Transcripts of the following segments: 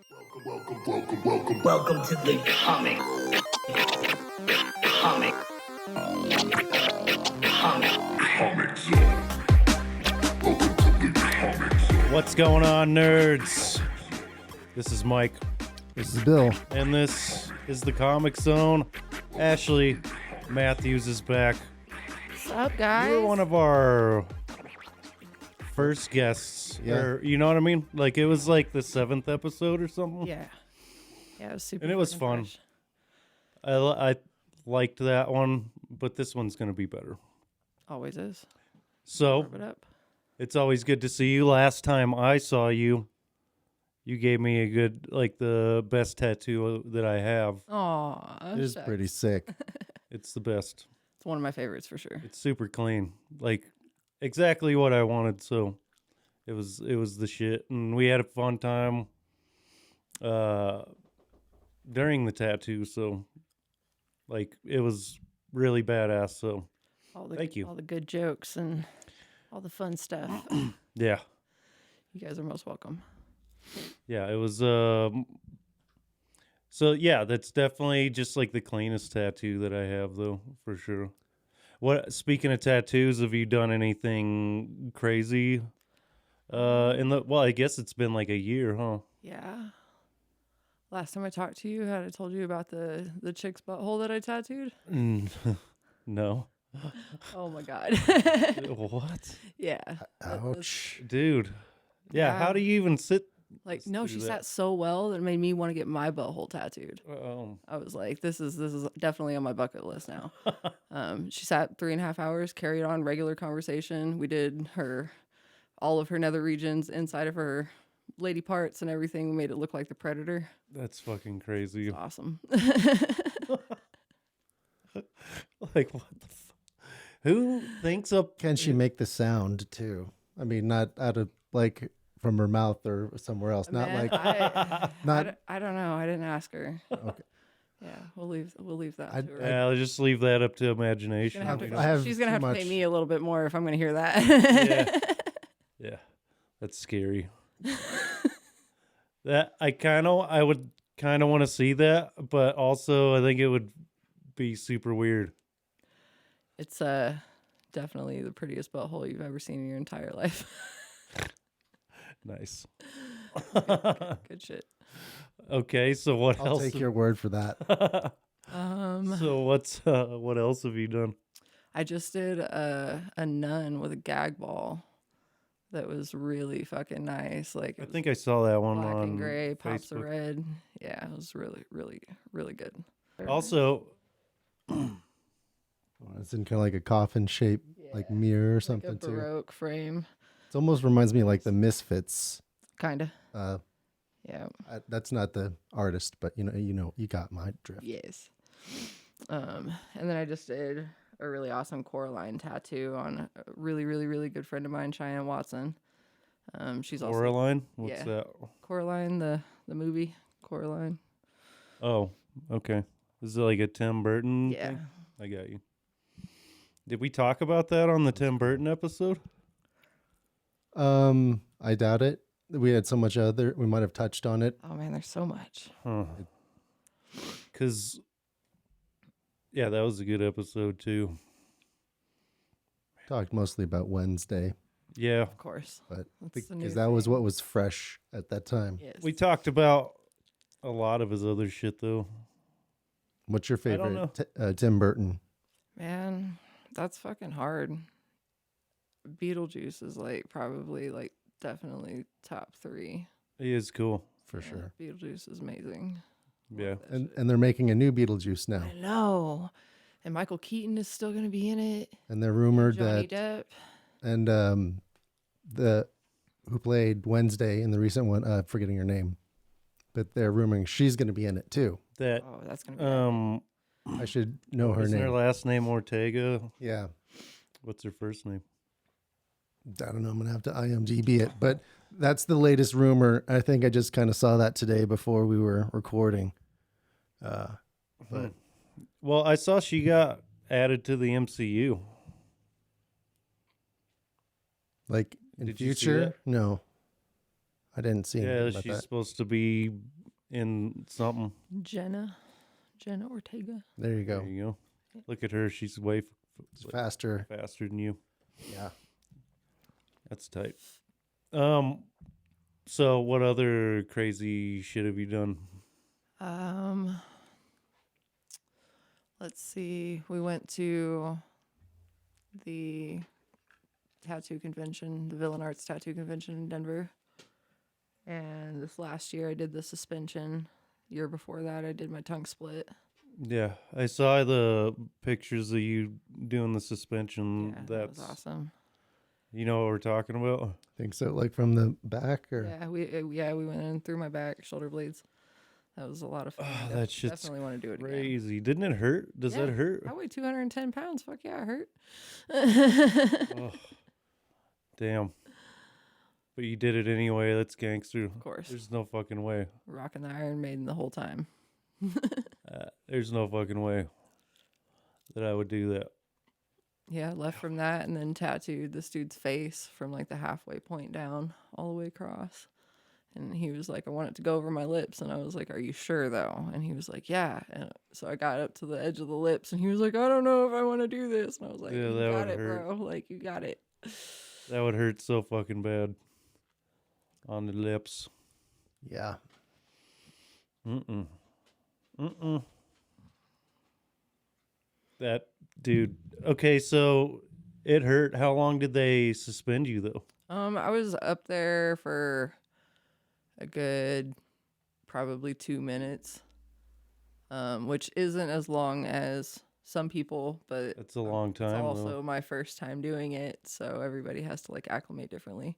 Welcome to the Comix Zone. Welcome to the Comix Zone. What's going on, nerds? This is Mike, This is Bill. and this is the Comix Zone. Ashley Matthews is back. What's up, guys? You were one of our first guests, Yeah. or you know what I mean? Like, it was like the 7th episode or something. Yeah, it was super. And it was fucking fun. fresh. I liked that one, but this one's going to be better. Always is. So, Warm it up. it's always good to see you. Last time I saw you, you gave me a good, like, the best tattoo that I have. Aw, It is shucks. pretty sick. It's the best. It's one of my favorites for sure. It's super clean, like exactly what I wanted. So it was the shit, and we had a fun time during the tattoo. So like it was really badass. So thank you. All the good jokes and all the fun stuff. Yeah, You guys are most welcome. yeah, it was. So yeah, that's definitely just like the cleanest tattoo that I have, though, for sure. Speaking of tattoos, have you done anything crazy? Well, I guess it's been like a year, huh? Yeah. Last time I talked to you, had I told you about the chick's butthole that I tattooed? No. Oh my god. What? Yeah. Ouch. Dude. Yeah, Yeah. how do you even sit? Like, Let's no, do she that. sat so well that it made me want to get my butthole tattooed. I was like, this is definitely on my bucket list now. She sat 3.5 hours, carried on regular conversation. We did all of her nether regions inside of her lady parts and everything. We made it look like the Predator. That's fucking crazy. It's awesome. Like, what the Who thinks up? Can she make the sound too? I mean, not out of like from her mouth or somewhere else. Not Man, like I don't know. I didn't ask her. Okay. Yeah, we'll leave that I- to her. Yeah, I'll just leave that up to imagination. She's gonna have to pay me a little bit more if I'm gonna hear that. Yeah. Yeah, that's scary. That I would kind of want to see that, but also I think it would be super weird. It's definitely the prettiest butthole you've ever seen in your entire life. Nice. Good shit. Okay, so what I'll else? take your word for that. So what else have you done? I just did a nun with a gag ball that was really fucking nice. Like I it was think I saw that one black on and gray, pops of Facebook. red. Yeah, it was really, really, really good. Also, It's in kind of like a coffin shape, like mirror or Like a something too. Baroque frame, It almost reminds me of like the Misfits. kinda. Uh, Yeah. that's not the artist, but you got my drift. Yes. And then I just did a really awesome Coraline tattoo on a really, really, really good friend of mine, Cheyenne Watson. She's also Coraline? What's yeah. that? Coraline, the movie Coraline. Oh, okay. Is it like a Tim Burton Yeah. thing? I got you. Did we talk about that on the Tim Burton episode? I doubt it. We had so much we might have touched on it. Oh man, there's so much. Huh. Because, yeah, that was a good episode too. Talked mostly about Wednesday, Yeah. Of course. but That's the new because that was thing. what was fresh at that time. Yes. We talked about a lot of his other shit though. What's your I don't favorite Tim Burton? Man, that's fucking hard. Beetlejuice is probably definitely top 3. He is cool. For sure. Beetlejuice is amazing. Yeah. Love that And shit. and they're making a new Beetlejuice now. I know. And Michael Keaton is still gonna be in it. And they're rumored Johnny that Depp. and the who played Wednesday in the recent one, forgetting her name. But they're rumoring she's gonna be in it too. That Oh, that's gonna be I should know her isn't her name. last name Ortega? Yeah. What's her first name? I don't know. I'm gonna have to IMDb it, but that's the latest rumor. I think I just kind of saw that today before we were recording. But Well, I saw she got added to the MCU. like in Did you see future, that? no, I didn't see Yeah, anything about she's that. supposed to be in something. Jenna Ortega. There you go. There you go. Look at her. She's way It's faster. faster than you. Yeah. That's tight. So what other crazy shit have you done? Let's see. We went to the tattoo convention, the Villain Arts Tattoo Convention in Denver. And this last year I did the suspension. Year before that I did my tongue split. Yeah, I saw the pictures of you doing the suspension. Yeah, that That's was awesome. You know what we're talking about? Think so, like from the back or Yeah, we went in through my back, shoulder blades. That was a lot of fun. Oh, that shit's definitely want to do it again. crazy. Didn't it hurt? Does that hurt? I weigh 210 pounds. Fuck yeah, it hurt. Oh, damn. But you did it anyway. That's gangster. Of course. There's no fucking way. Rocking the Iron Maiden the whole time. There's no fucking way that I would do that. Yeah, left from that and then tattooed this dude's face from like the halfway point down all the way across. And he was like, I want it to go over my lips. And I was like, are you sure though? And he was like, yeah. And so I got up to the edge of the lips and he was like, I don't know if I want to do this. And I was like, Yeah, you that got would it, hurt. bro. Like, you got it. That would hurt so fucking bad. On the lips. yeah. That dude. Okay, so it hurt. How long did they suspend you though? I was up there for a good probably 2 minutes, which isn't as long as some people, but That's a long time. it's though. also my first time doing it, so everybody has to like acclimate differently.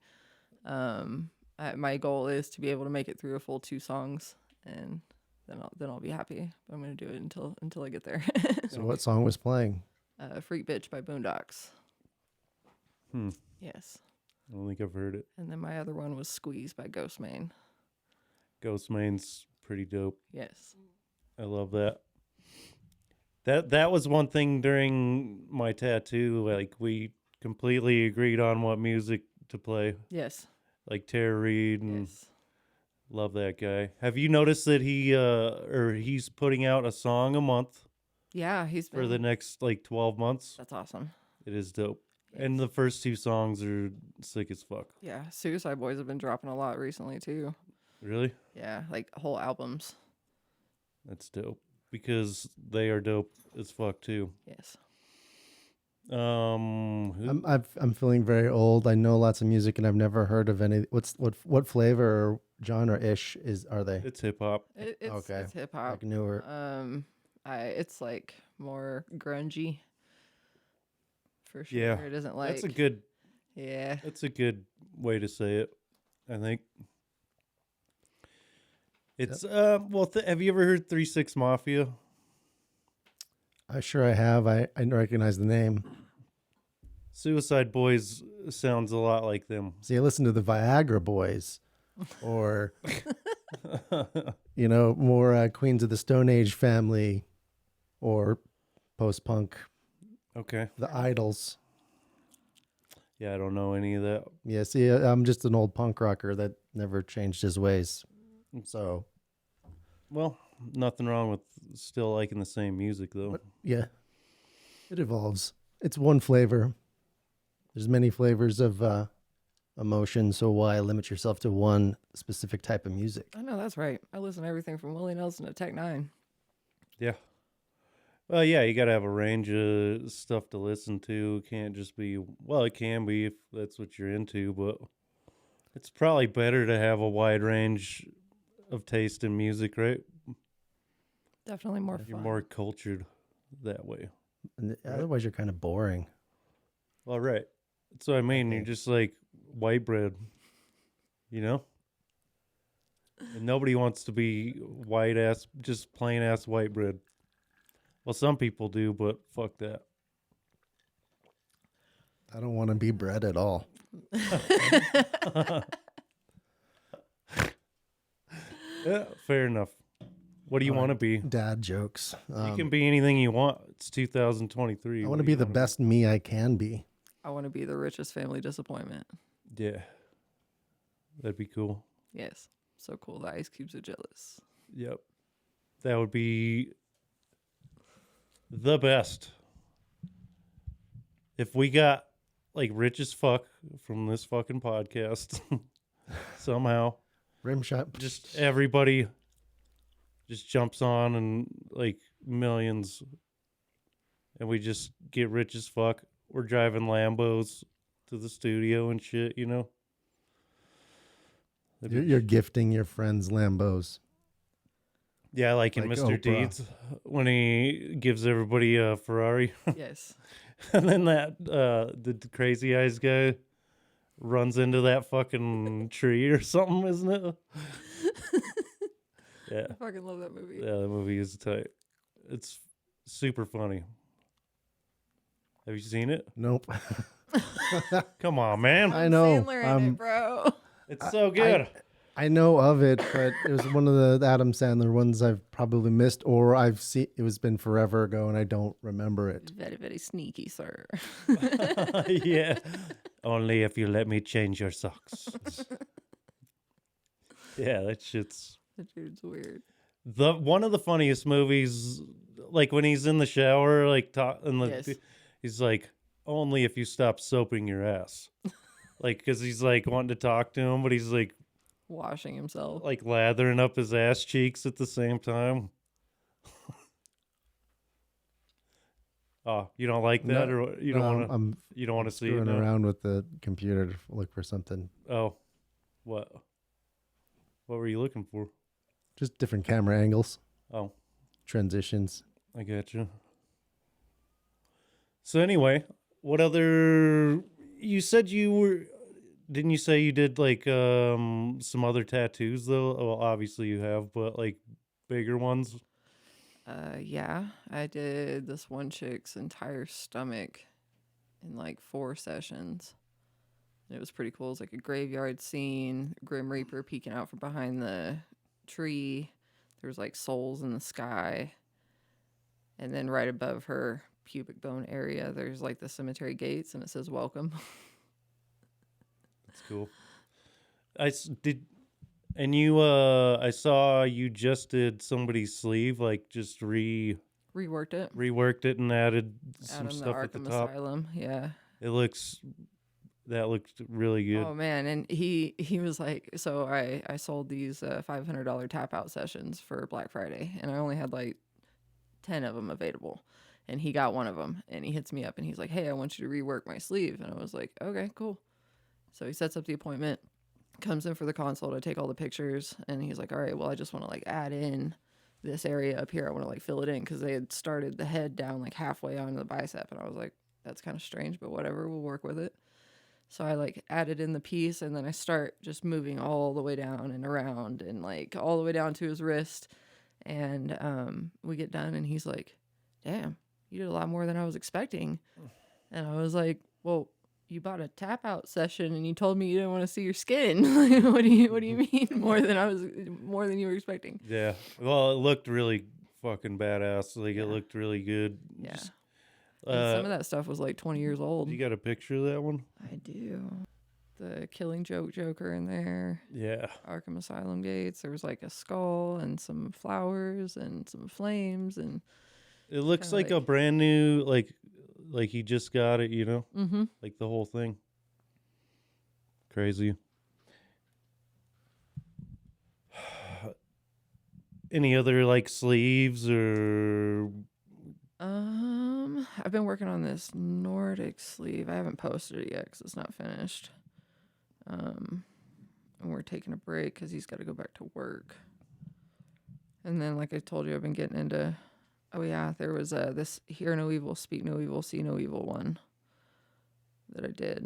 My goal is to be able to make it through a full 2 songs, and then I'll be happy. But I'm gonna do it until I get there. So what song was playing? Freak Bitch by Boondocks. Hmm. Yes. I don't think I've heard it. And then my other one was Squeeze by Ghostmane. Ghostmane's pretty dope. Yes. I love that. That was one thing during my tattoo. Like we completely agreed on what music to play. Yes. Like Tara Reid and Yes. love that guy. Have you noticed that he's putting out a song a month Yeah, he's been. for the next like 12 months? That's awesome. It is dope. And the first 2 songs are sick as fuck. Yeah, Suicide Boys have been dropping a lot recently too. Really? Yeah, like whole albums. That's dope. Because they are dope as fuck too. Yes. I'm feeling very old. I know lots of music and I've never heard of any. What flavor or genre ish are they? It's hip hop. It's hip hop. Like newer. It's like more grungy. For sure. Yeah. It isn't like. That's a good Yeah. That's a good way to say it, I think. It's have you ever heard 3-6 Mafia? I have. I recognize the name. Suicide Boys sounds a lot like them. See, I listen to the Viagra Boys, or more Queens of the Stone Age family, or post punk. Okay. The Idols. Yeah, I don't know any of that. Yeah, see, I'm just an old punk rocker that never changed his ways. So, Well, nothing wrong with still liking the same music though. yeah, it evolves. It's one flavor. There's many flavors of emotion, so why limit yourself to one specific type of music? I know that's right. I listen to everything from Willie Nelson to Tech Nine. Yeah. Well, yeah, you got to have a range of stuff to listen to. It can't just be, well, it can be if that's what you're into, but it's probably better to have a wide range of taste in music, right? Definitely more You're fun. more cultured that way. And otherwise, you're kind of boring. Well, right. That's what I mean. You're just like white bread, you know? And nobody wants to be just plain ass white bread. Well, some people do, but fuck that. I don't want to be bread at all. Yeah, fair enough. What do you want to be? Dad jokes. You can be anything you want. It's 2023. I What want to do be you the wanna best me I can be. I want to be the richest family disappointment. Yeah. That'd be cool. Yes. So cool. The Ice Cubes are jealous. Yep. That would be the best. If we got like rich as fuck from this fucking podcast somehow, Rim shot. just everybody just jumps on and like millions, and we just get rich as fuck. We're driving Lambos to the studio and shit, you know? You're gifting your friends Lambos. Yeah, like in Like Mr. Oprah. Deeds when he gives everybody a Ferrari. Yes. And then that the crazy eyes guy runs into that fucking tree or something, isn't it? Yeah. I fucking love that movie. Yeah, the movie is tight. It's super funny. Have you seen it? Nope. Come on, man. I know. Sandler in it, bro. It's so good. I know of it, but it was one of the Adam Sandler ones I've probably missed, or I've seen. It was been forever ago, and I don't remember it. Very, very sneaky, sir. Yeah. Only if you let me change your socks. Yeah, that shit's That dude's weird. one of the funniest movies. Like when he's in the shower, like Yes. he's like, only if you stop soaping your ass. Like, because he's like wanting to talk to him, but he's like Washing himself. lathering up his ass cheeks at the same time. Oh, you don't like that, No, or you don't want to? I'm You don't want to see it screwing now? around with the computer to look for something. Oh, what? What were you looking for? Just different camera angles, Oh, transitions. I got you. So anyway, what other? You said you were. Didn't you say you did like some other tattoos though? Well, obviously you have, but like bigger ones. Yeah, I did this one chick's entire stomach in like 4 sessions. It was pretty cool. It was like a graveyard scene, Grim Reaper peeking out from behind the tree. There was like souls in the sky. And then right above her pubic bone area, there's like the cemetery gates, and it says welcome. That's cool. Did, and you. I saw you just did somebody's sleeve, like just Reworked it. reworked it and added some Out on the stuff at the Arkham top. Asylum. Yeah. It looks. That looked really good. Oh man, and he was like, so I sold these $500 tap out sessions for Black Friday, and I only had like 10 of them available, and he got one of them, and he hits me up and he's like, hey, I want you to rework my sleeve, and I was like, okay, cool. So he sets up the appointment, comes in for the consult, I take all the pictures, and he's like, all right, well, I just want to like add in this area up here, I want to like fill it in, because they had started the head down like halfway onto the bicep, and I was like, that's kind of strange, but whatever, we'll work with it. So I like added in the piece, and then I start just moving all the way down and around and like all the way down to his wrist. And we get done, and he's like, damn, you did a lot more than I was expecting. And I was like, well, you bought a tap out session and you told me you didn't want to see your skin. What do you mean more than you were expecting? Yeah. Well, it looked really fucking badass. Like it looked really good. Yeah. Just, And some of that stuff was like 20 years old. you got a picture of that one? I do. The Killing Joke Joker in there. Yeah. Arkham Asylum gates. There was like a skull and some flowers and some flames, and It looks Kinda like a like- brand new, like he just got it, you know? mm-hmm. Like the whole thing. Crazy. Any other like sleeves or I've been working on this Nordic sleeve. I haven't posted it yet because it's not finished. And we're taking a break because he's got to go back to work. And then, like I told you, I've been getting into. Oh yeah, there was this Hear No Evil, Speak No Evil, See No Evil one that I did.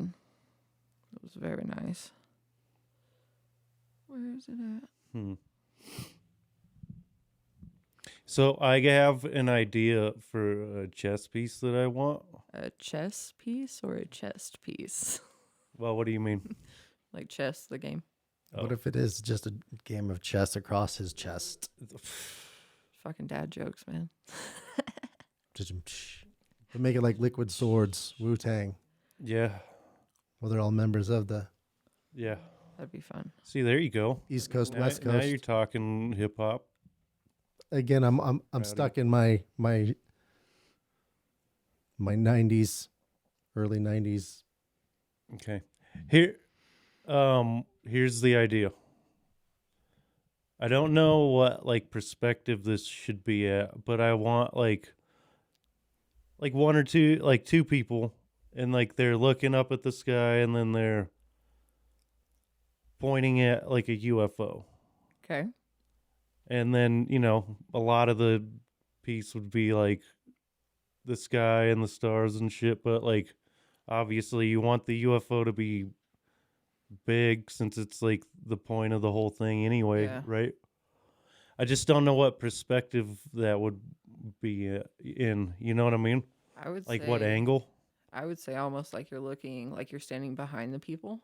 It was very nice. Where is it at? So I have an idea for a chess piece that I want. A chess piece or a chest piece? Well, what do you mean? Like chess, the game. What if it is just a game of chess across his chest? Fucking dad jokes, man. Just to make it like Liquid Swords, Wu-Tang. Yeah. Well, they're all members of the Yeah. That'd be fun. See, there you go. East Coast, Now, West now Coast. you're talking hip hop. again, I'm Rowdy. stuck in my 90s, early 90s. Okay. Here's the idea. I don't know what like perspective this should be at, but I want like one or two, like two people, and like they're looking up at the sky and then they're pointing at like a UFO. Okay. And then, a lot of the piece would be like the sky and the stars and shit, but like obviously you want the UFO to be big since it's like the point of the whole thing anyway, Yeah. right? I just don't know what perspective that would be in, you know what I mean? I would Like say, what angle? I would say almost like you're looking, like you're standing behind the people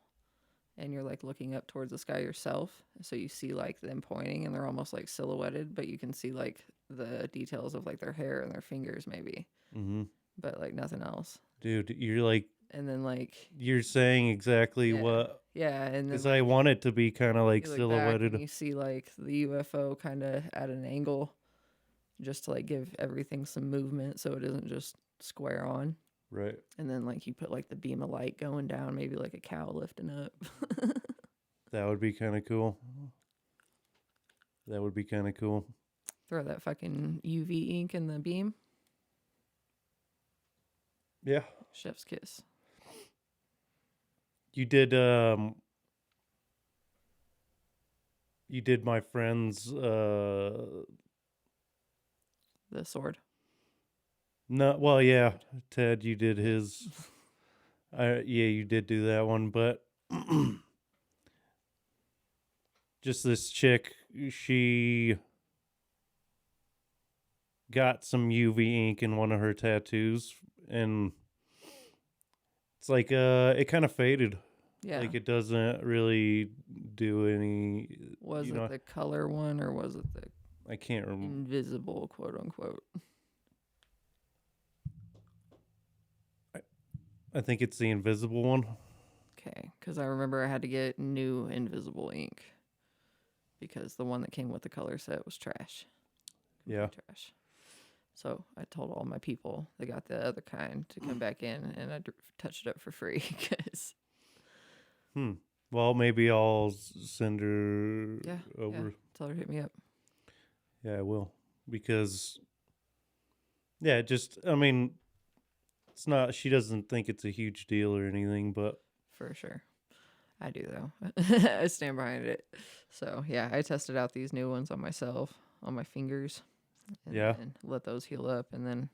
and you're like looking up towards the sky yourself. So you see like them pointing and they're almost like silhouetted, but you can see like the details of like their hair and their fingers maybe, Mm-hmm. but like nothing else. Dude, you're like, And then like, you're saying exactly Yeah. what, yeah. And then because I want it to be kind of like you look back silhouetted. and you see like the UFO kind of at an angle just to like give everything some movement so it isn't just square on. Right. And then like you put like the beam of light going down, maybe like a cow lifting up. That would be kind of cool. That would be kind of cool. Throw that fucking UV ink in the beam. Yeah. Chef's kiss. You did my friend's The sword. no, well, yeah, Ted, you did his yeah, you did do that one, but just this chick, she got some UV ink in one of her tattoos and it's like it kind of faded. Yeah. Like it doesn't really do any. Was it the color one or was it the I can't remember. invisible, quote unquote? I think it's the invisible one. Okay. Because I remember I had to get new invisible ink because the one that came with the color set was trash. Yeah. Trash. So I told all my people they got the other kind to come back in and I touched it up for free because. Well, maybe I'll send her over. Yeah. Tell her to hit me up. Yeah, I will. Because, yeah, I mean, it's not, she doesn't think it's a huge deal or anything, but. For sure. I do, though. I stand behind it. So, yeah, I tested out these new ones on myself, on my fingers. And then let those heal up. And then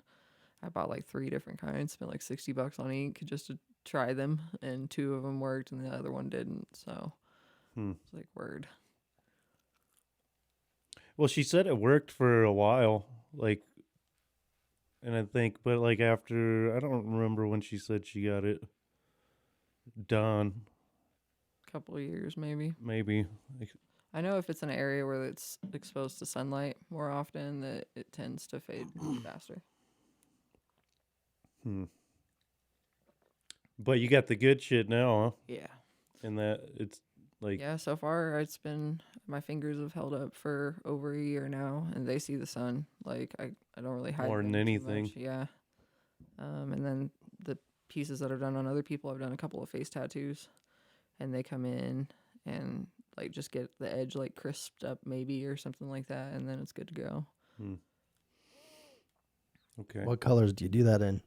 I bought like 3 different kinds, spent like $60 on ink just to try them. And 2 of them worked and the other one didn't. So, it's like, word. Well, she said it worked for a while. Like, and I think, but like after, I don't remember when she said she got it done. Couple of years, maybe. Maybe. I know if it's an area where it's exposed to sunlight more often, that it tends to fade faster. But you got the good shit now, huh? Yeah. And that it's like, Yeah, so far it's been, my fingers have held up for over a year now, and they see the sun. Like, I don't really hide More than them too anything. much. Yeah. And then the pieces that I've done on other people, I've done a couple of face tattoos, and they come in and like just get the edge like crisped up maybe or something like that, and then it's good to go. Okay. What colors do you do that in?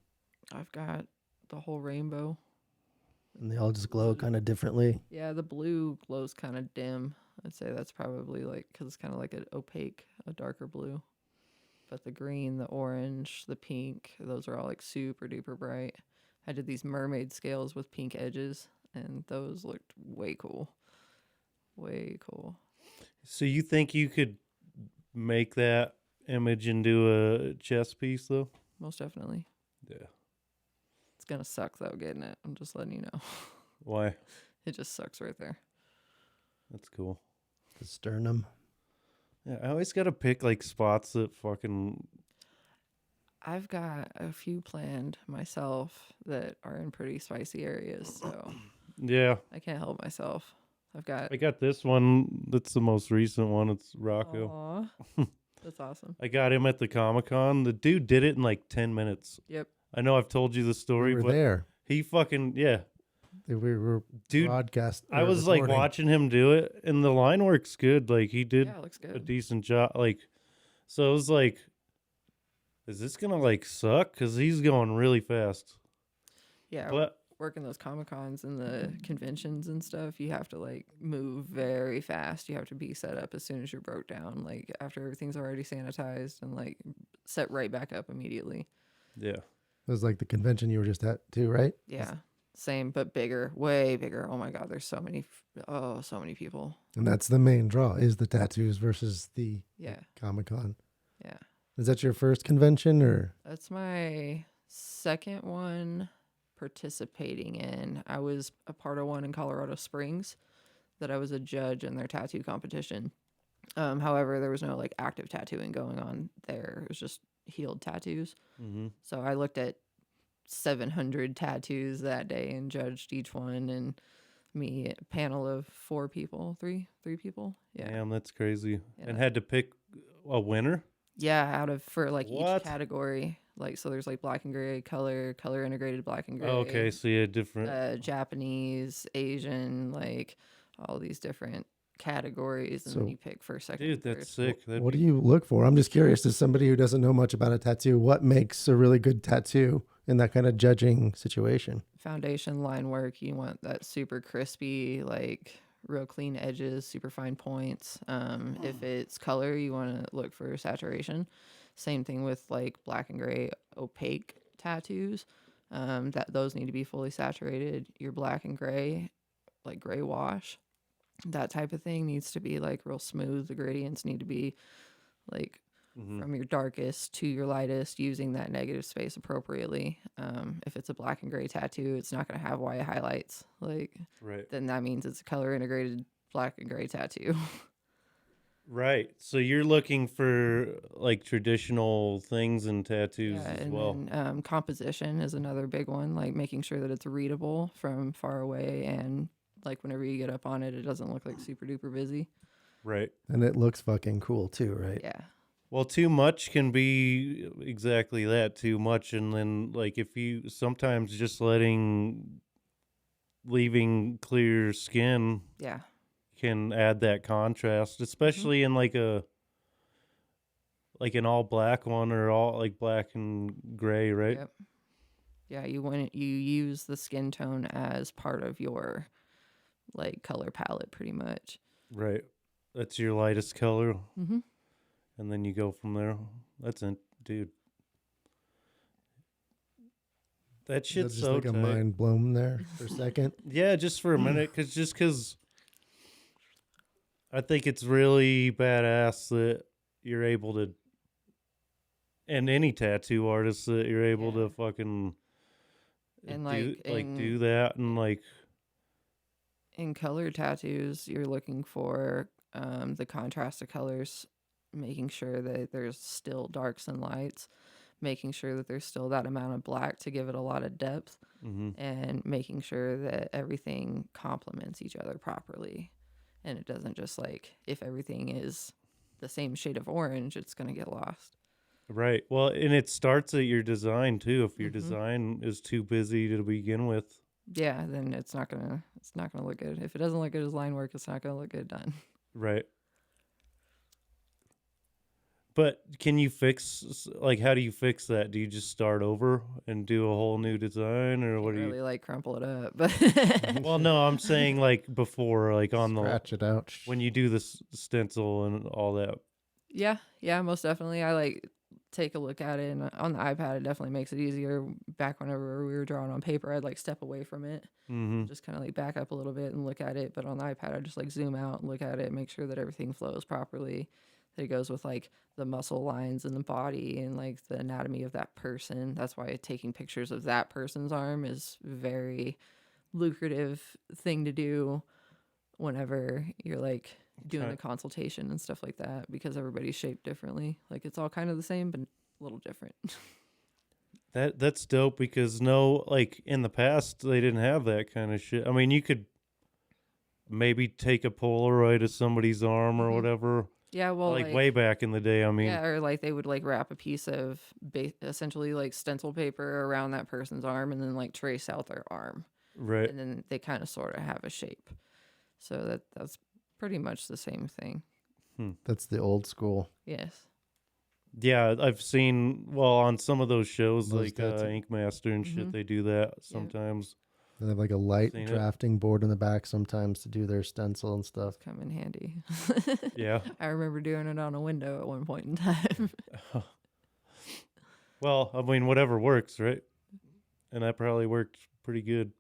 I've got the whole rainbow. And they all just glow kind of differently. Yeah, the blue glows kind of dim. I'd say that's probably like, because it's kind of like an opaque, a darker blue. But the green, the orange, the pink, those are all like super duper bright. I did these mermaid scales with pink edges, and those looked way cool. Way cool. So you think you could make that image into a chess piece, though? Most definitely. Yeah. It's going to suck, though, getting it. I'm just letting you know. Why? It just sucks right there. That's cool. The sternum. Yeah, I always got to pick, like, spots that fucking... I've got a few planned myself that are in pretty spicy areas, so Yeah. I can't help myself. I got this one. That's the most recent one. It's Rocco. Aw. That's awesome. I got him at the Comic-Con. The dude did it in like 10 minutes. Yep. I know I've told you the story, We were but there. he fucking, yeah. We were Dude, broadcast. I was like watching him do it, and the line work's good. Like, he did Yeah, it looks a good. decent job. Like, so it was like, is this gonna like suck? Because he's going really fast. Yeah, But working those Comic-Cons and the conventions and stuff, you have to like move very fast. You have to be set up as soon as you're broke down, like after everything's already sanitized, and like set right back up immediately. yeah, It was like the convention you were just at too, right? Yeah, same but bigger, way bigger. Oh my God, there's so many people. And that's the main draw is the tattoos versus the Yeah, Comic-Con. yeah. Is that your first convention or? That's my second one participating in. I was a part of one in Colorado Springs that I was a judge in their tattoo competition. However, there was no like active tattooing going on there. It was just healed tattoos. mm-hmm. So I looked at 700 tattoos that day and judged each one, and me a panel of three people. Yeah. Damn, that's crazy. Yeah. And had to pick a winner. Yeah, out of for like What? each category. Like so there's like black and gray, color integrated black and gray. Oh, okay, so you had different. Japanese, Asian, like all these different categories, and then So- you pick first, second, Dude, third. that's sick. What do you look for? I'm just curious, as somebody who doesn't know much about a tattoo, what makes a really good tattoo in that kind of judging situation? Foundation line work. You want that super crispy, like real clean edges, super fine points. If it's color, you want to look for saturation. Same thing with like black and gray opaque tattoos. That those need to be fully saturated. Your black and gray, like gray wash, that type of thing needs to be like real smooth. The gradients need to be like from your darkest to your lightest, using that negative space appropriately. If it's a black and gray tattoo, it's not going to have white highlights. Like, Right. then that means it's a color integrated black and gray tattoo. Right. So you're looking for like traditional things in tattoos Yeah, as and well. then composition is another big one, like making sure that it's readable from far away, and like whenever you get up on it, it doesn't look like super duper busy. Right. And it looks fucking cool too, right? Yeah. Well, too much can be exactly that, too much. And then, like, if you sometimes just leaving clear skin Yeah. can add that contrast, especially in like an all black one or all like black and gray, right? Yep. Yeah, you use the skin tone as part of your like color palette pretty much. Right. That's your lightest color. Mm-hmm. And then you go from there. That's it, dude. That Is that shit's just so like a tight. mind blown there for a second. Yeah, just for a minute, because I think it's really badass that you're able to, and any tattoo artist that you're able Yeah. to fucking And do that and like in color tattoos, you're looking for the contrast of colors, making sure that there's still darks and lights, making sure that there's still that amount of black to give it a lot of depth, and making sure that everything complements each other properly. And it doesn't just like, if everything is the same shade of orange, it's going to get lost. right. Well, and it starts at your design too. If your design is too busy to begin with, Yeah, then it's not gonna look good. If it doesn't look good as line work, it's not gonna look good done. right. But can you fix, like, how do you fix that? Do you just start over and do a whole new design, or what Can't do you? really like crumple it up, but Well, no, I'm saying like before, like on the Scratch it out. when you do the stencil and all that. yeah, most definitely. I like take a look at it, and on the iPad, it definitely makes it easier. Back whenever we were drawing on paper, I'd like step away from it, just kind of like back up a little bit and look at it. But on the iPad, I just like zoom out and look at it, make sure that everything flows properly. That it goes with like the muscle lines in the body and like the anatomy of that person. That's why taking pictures of that person's arm is very lucrative thing to do whenever you're like doing Okay. a consultation and stuff like that, because everybody's shaped differently. Like it's all kind of the same, but a little different. That's dope, because no, like in the past they didn't have that kind of shit. I mean, you could maybe take a Polaroid of somebody's arm or whatever, Yeah, well, like way back in the day. I mean, yeah, or like they would like wrap a piece of essentially like stencil paper around that person's arm and then like trace out their arm. right. And then they kind of sort of have a shape. So that's pretty much the same thing. That's the old school. Yes. Yeah, I've seen, well, on some of those shows, Those like tattoo- Ink Master and shit, they do that sometimes. They have like a light Seen it. drafting board in the back sometimes to do their stencil and stuff. Come in handy. Yeah. I remember doing it on a window at one point in time. Well, I mean, whatever works, right? And that probably worked pretty good.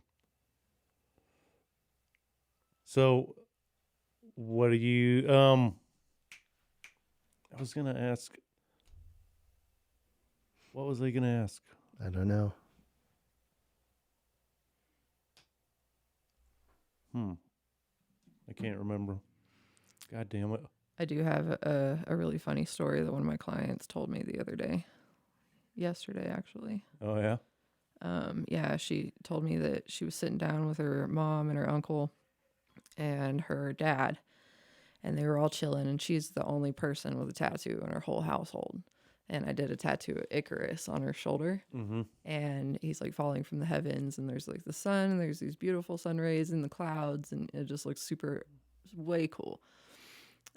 So, what do you, I was going to ask, what was I going to ask? I don't know. I can't remember. God damn it. I do have a really funny story that one of my clients told me the other day. Yesterday, actually. Oh, yeah? Yeah, she told me that she was sitting down with her mom and her uncle and her dad, and they were all chilling, and she's the only person with a tattoo in her whole household. And I did a tattoo of Icarus on her shoulder, and he's like falling from the heavens, and there's like the sun, and there's these beautiful sun rays in the clouds, and it just looks way cool.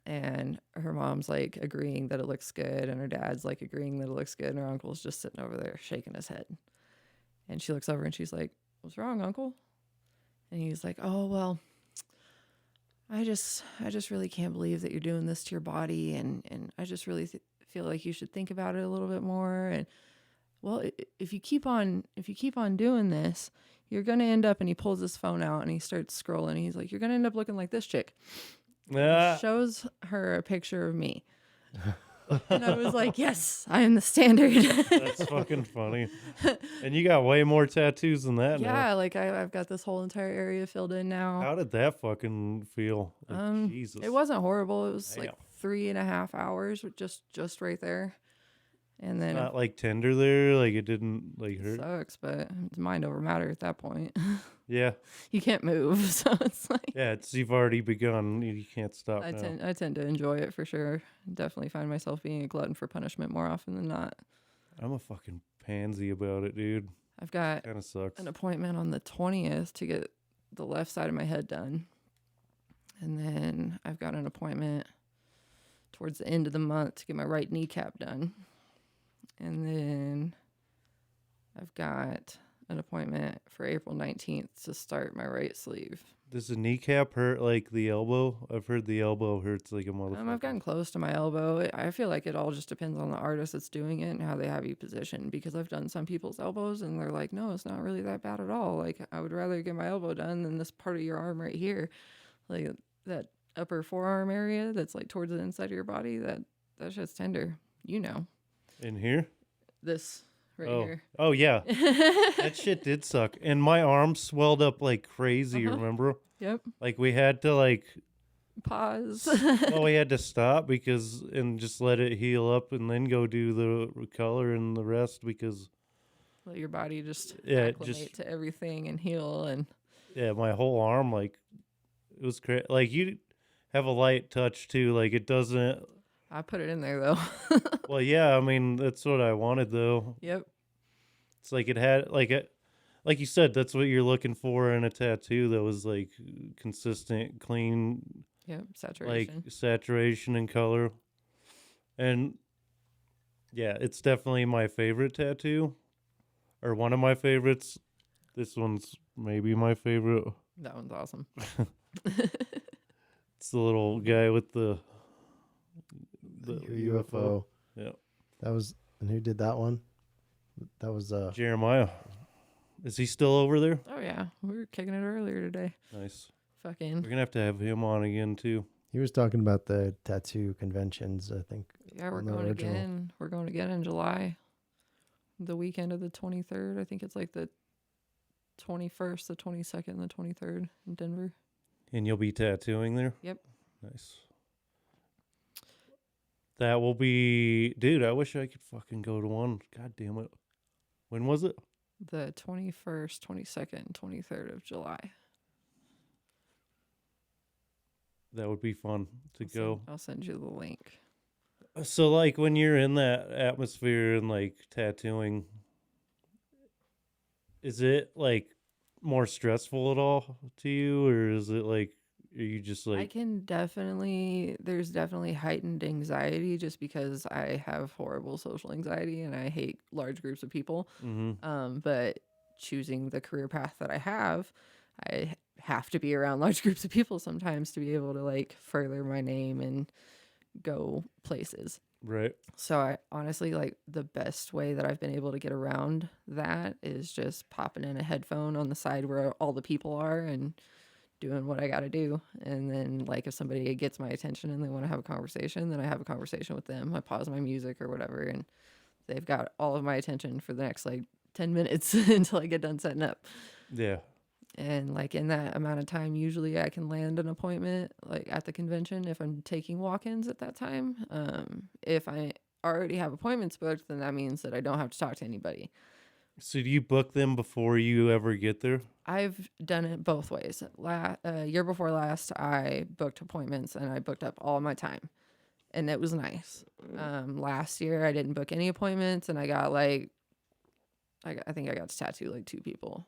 And her mom's like agreeing that it looks good, and her dad's like agreeing that it looks good, and her uncle's just sitting over there shaking his head. And she looks over and she's like, "What's wrong, Uncle?" And he's like, "Oh, well, I just really can't believe that you're doing this to your body, and I just really feel like you should think about it a little bit more. And well, if you keep on doing this, you're gonna end up." And he pulls his phone out and he starts scrolling. And he's like, "You're gonna end up looking like this chick." Yeah. Shows her a picture of me. And I was like, "Yes, I am the standard." That's fucking funny. And you got way more tattoos than that now. Yeah, like I've got this whole entire area filled in now. How did that fucking feel? Like, Jesus. It wasn't horrible. It was like Damn. 3.5 hours, just right there. And then Not like tender there, like it didn't like it hurt. sucks, but it's mind over matter at that point. Yeah, You can't move, so it's like yeah. You've already begun. You can't stop I now. tend to enjoy it for sure. Definitely find myself being a glutton for punishment more often than not. I'm a fucking pansy about it, dude. I've got Kind of sucks. an appointment on the 20th to get the left side of my head done, and then I've got an appointment towards the end of the month to get my right kneecap done. And then I've got an appointment for April 19th to start my right sleeve. Does the kneecap hurt like the elbow? I've heard the elbow hurts like a motherfucker. I've gotten close to my elbow. I feel like it all just depends on the artist that's doing it and how they have you positioned, because I've done some people's elbows and they're like, "No, it's not really that bad at all. Like, I would rather get my elbow done than this part of your arm right here." Like that upper forearm area that's like towards the inside of your body, that shit's tender. You know. In here? This right Oh. here. Oh, yeah. That shit did suck. And my arm swelled up like crazy, remember? Yep. Like we had to like, Pause. well, we had to stop and just let it heal up and then go do the color and the rest because, Let your body just Yeah, acclimate to everything and heal. And yeah, my whole arm, like, it was crazy. Like, you have a light touch too. Like, it doesn't. I put it in there though. Well, yeah, I mean, that's what I wanted though. Yep. It's like it had, like you said, that's what you're looking for in a tattoo that was like consistent, clean, Yep. Saturation. like saturation and color. And yeah, it's definitely my favorite tattoo, or one of my favorites. This one's maybe my favorite. That one's awesome. It's the little guy with the UFO. Yeah. That was, and who did that one? That was Jeremiah. Is he still over there? Oh yeah, we were kicking it earlier today. Nice. We're Fucking gonna have to have him on again too. he was talking about the tattoo conventions, I think. yeah, we're on the going original. again. We're going again in July, the weekend of the 23rd. I think it's like the 21st, the 22nd, and the 23rd in Denver. And you'll be tattooing there? Yep. Nice. That will be, dude, I wish I could fucking go to one. God damn it. When was it? The 21st, 22nd, and 23rd of July. That would be fun to go. I'll send you the link. So, like, when you're in that atmosphere and like tattooing, is it like more stressful at all to you, or is it like, are you just I like, can definitely, there's definitely heightened anxiety just because I have horrible social anxiety and I hate large groups of people. But choosing the career path that I have to be around large groups of people sometimes to be able to like further my name and go places. right? So I honestly, like, the best way that I've been able to get around that is just popping in a headphone on the side where all the people are and doing what I got to do. And then, like, if somebody gets my attention and they want to have a conversation, then I have a conversation with them. I pause my music or whatever, and they've got all of my attention for the next like 10 minutes until I get done setting up. Yeah. And like in that amount of time, usually I can land an appointment like at the convention if I'm taking walk-ins at that time. If I already have appointments booked, then that means that I don't have to talk to anybody. So do you book them before you ever get there? I've done it both ways. Year before last, I booked appointments and I booked up all my time, and it was nice. Last year, I didn't book any appointments, and I got like, I think I got to tattoo like 2 people.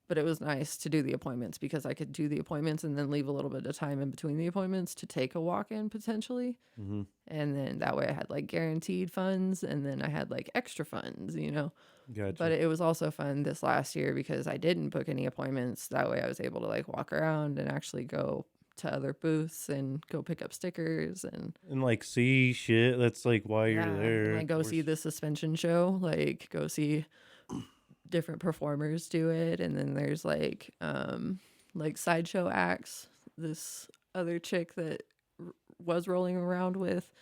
But it was nice to do the appointments because I could do the appointments and then leave a little bit of time in between the appointments to take a walk-in potentially. Mm-hmm. And then that way I had like guaranteed funds and then I had like extra funds, you know. Gotcha. But it was also fun this last year because I didn't book any appointments. That way I was able to like walk around and actually go to other booths and go pick up stickers and like see shit. That's like why you're there. And like go see the suspension show, like go see different performers do it. And then there's like sideshow acts. This other chick that was rolling around with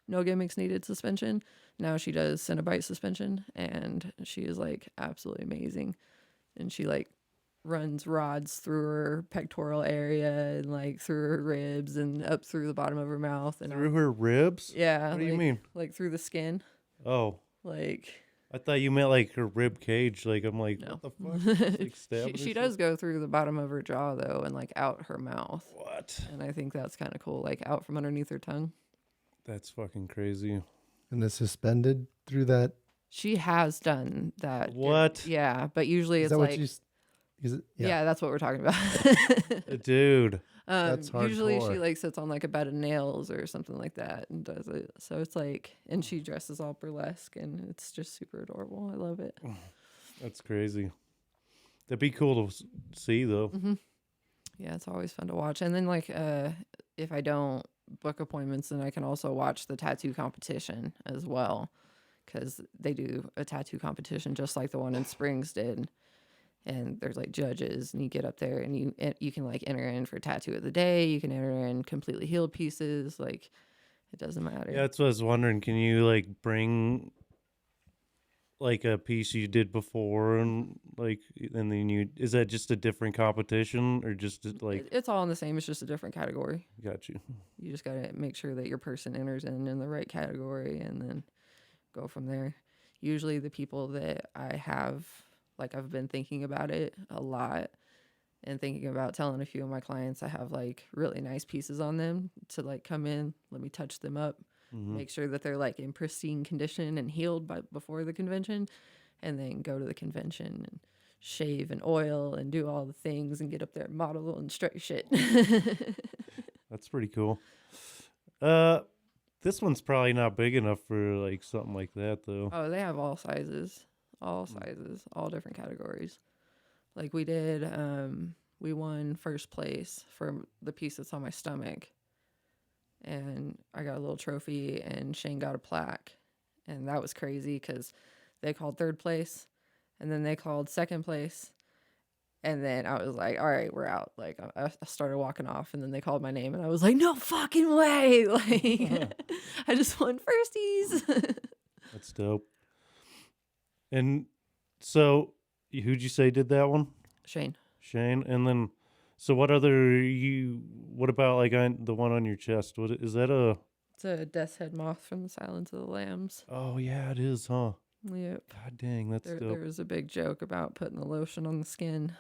No Gimmicks Needed suspension, now she does Cinnabite suspension, and she is like absolutely amazing. And she like runs rods through her pectoral area and like through her ribs and up through the bottom of her mouth and through her ribs. Yeah. What do you mean? Like through the skin. Oh. Like, I thought you meant like her rib cage. Like, I'm like, no. what the fuck? Like stabbing she herself? does go through the bottom of her jaw though and like out her mouth. What? And I think that's kind of cool, like out from underneath her tongue. That's fucking crazy. And it's suspended through that. She has done that. What? Yeah, but usually Is it's that like what you? Is it? yeah, that's what we're talking about. Dude. That's usually she hardcore. like sits on like a bed of nails or something like that and does it. So it's like, and she dresses all burlesque and it's just super adorable. I love it. That's crazy. That'd be cool to see though. Mm-hmm. Yeah, it's always fun to watch. And then like if I don't book appointments, then I can also watch the tattoo competition as well, because they do a tattoo competition just like the one in Springs did. And there's like judges, and you get up there and you can like enter in for tattoo of the day. You can enter in completely healed pieces. Like, it doesn't matter. Yeah, that's what I was wondering. Can you like bring like a piece you did before and like, and then is that just a different competition or just like? It's all in the same. It's just a different category. Got you. You just got to make sure that your person enters in the right category and then go from there. Usually the people that I have, like, I've been thinking about it a lot and thinking about telling a few of my clients I have like really nice pieces on them to like come in, let me touch them up, make sure that they're like in pristine condition and healed before the convention, and then go to the convention and shave and oil and do all the things and get up there and model and straight shit. That's pretty cool. This one's probably not big enough for like something like that though. Oh, they have all sizes, all different categories. Like we did, we won first place for the piece that's on my stomach, and I got a little trophy and Shane got a plaque, and that was crazy because they called third place and then they called second place. And then I was like, all right, we're out. Like, I started walking off, and then they called my name, and I was like, no fucking way. Like, I just won firsties. That's dope. And so, who'd you say did that one? Shane. And then, so what about like the one on your chest? What is that It's a death's head moth from the Silence of the Lambs. Oh, yeah, it is, huh? Yep. God dang, that's dope. There was a big joke about putting the lotion on the skin.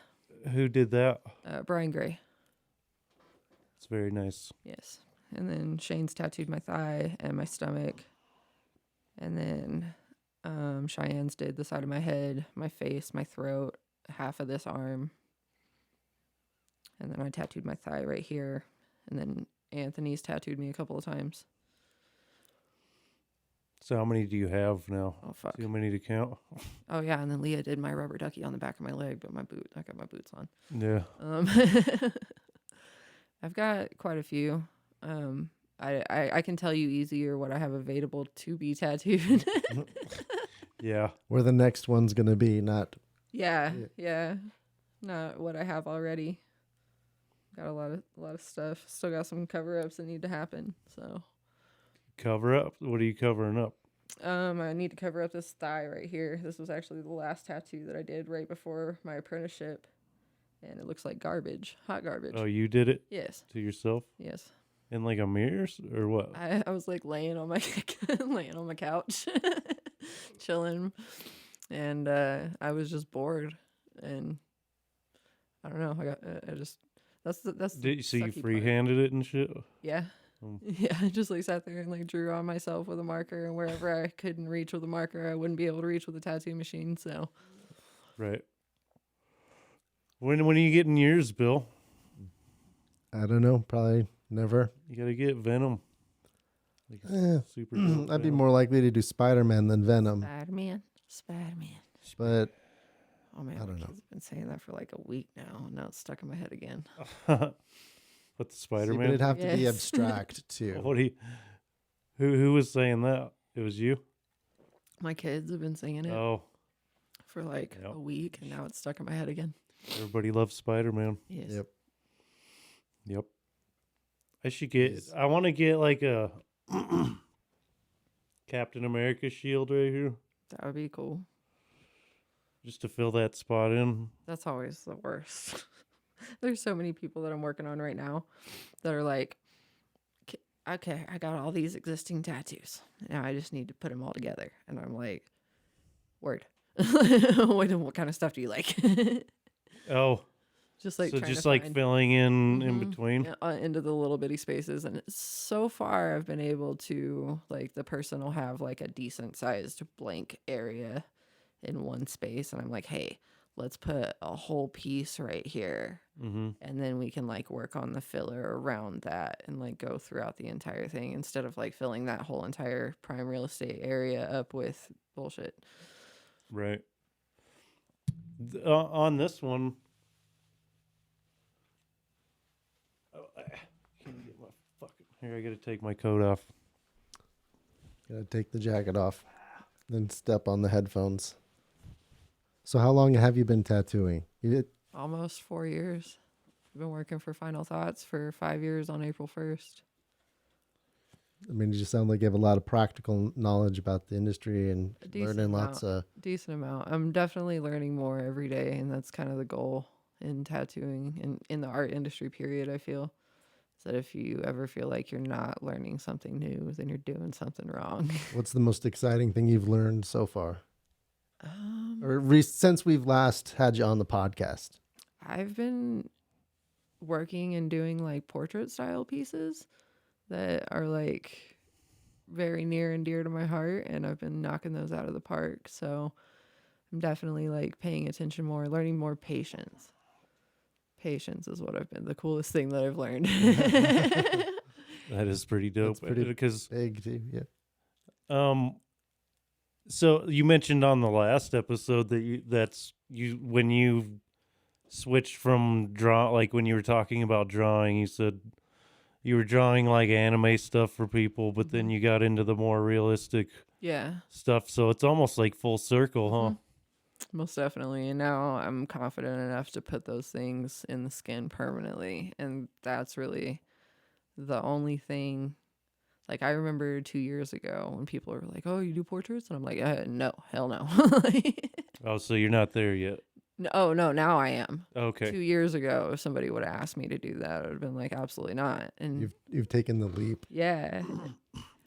Who did that? Brian Gray. It's very nice. Yes. And then Shane's tattooed my thigh and my stomach. And then Cheyenne's did the side of my head, my face, my throat, half of this arm. And then I tattooed my thigh right here. And then Anthony's tattooed me a couple of times. So how many do you have now? Oh, fuck. Too many to count? Oh, yeah. And then Leah did my rubber ducky on the back of my leg, but I got my boots on. Yeah. I've got quite a few. I can tell you easier what I have available to be tattooed. Yeah. Where the next one's going to be, not. Yeah. Not what I have already. Got a lot of stuff. Still got some cover-ups that need to happen. So Cover up? What are you covering up? I need to cover up this thigh right here. This was actually the last tattoo that I did right before my apprenticeship. And it looks like garbage. Hot garbage. Oh, you did it? Yes. To yourself? Yes. In like a mirror or what? I was like laying on my couch, chilling, and I was just bored, and I don't know. That's So the you sucky freehanded it and shit? Yeah. Yeah, I just like sat there and like drew on myself with a marker, and wherever I couldn't reach with a marker, I wouldn't be able to reach with a tattoo machine. So, right. When are you getting yours, Bill? I don't know. Probably never. You gotta get Venom. Like super. I'd be more likely to do Spider-Man than Venom. Spider-Man. But Oh man, I don't my know. kids have been saying that for like a week now. And now it's stuck in my head again. What, the see, Spider-Man? but it'd have to be Yes. abstract too. What do you? Who was saying that? It was you. My kids have been singing it Oh, for like Yep. a week, and now it's stuck in my head again. everybody loves Spider-Man. Yes. Yep. Yep. I should get. I want to get like a Captain America shield right here, That would be cool. just to fill that spot in. That's always the worst. There's so many people that I'm working on right now that are like, okay, I got all these existing tattoos. Now I just need to put them all together. And I'm like, word. What kind of stuff do you like? Oh, Just like so trying just to like find- filling in Mhm. between. Yeah, into the little bitty spaces. And so far I've been able to, like, the person will have like a decent sized blank area in one space, and I'm like, hey, let's put a whole piece right here, Mm-hmm. and then we can like work on the filler around that and like go throughout the entire thing instead of like filling that whole entire prime real estate area up with bullshit. Right. On this one, I can't get my fucking. Here, I gotta take my coat off. Gotta take the jacket off, then step on the headphones. So how long have you been tattooing? You did, Almost 4 years. I've been working for Final Thoughts for 5 years on April 1st. I mean, you just sound like you have a lot of practical knowledge about the industry and A decent learning lots of. Decent amount. I'm definitely learning more every day, and that's kind of the goal in tattooing and in the art industry period. I feel is that if you ever feel like you're not learning something new, then you're doing something wrong. What's the most exciting thing you've learned so far? Since we've last had you on the podcast? I've been working and doing like portrait style pieces that are like very near and dear to my heart, and I've been knocking those out of the park. So I'm definitely like paying attention more, learning more patience. Patience is what I've been the coolest thing that I've learned. That is pretty dope. pretty Because Big too, yeah. so you mentioned on the last episode that when you switched from like when you were talking about drawing, you said you were drawing like anime stuff for people, but then you got into the more realistic Yeah, stuff. So it's almost like full circle, huh? most definitely. And now I'm confident enough to put those things in the skin permanently. And that's really the only thing. Like, I remember 2 years ago when people were like, oh, you do portraits? And I'm like, no, hell no. Oh, so you're not there yet. No, now I am. Okay. 2 years ago, if somebody would have asked me to do that, I would have been like, absolutely not. And You've taken the leap. yeah.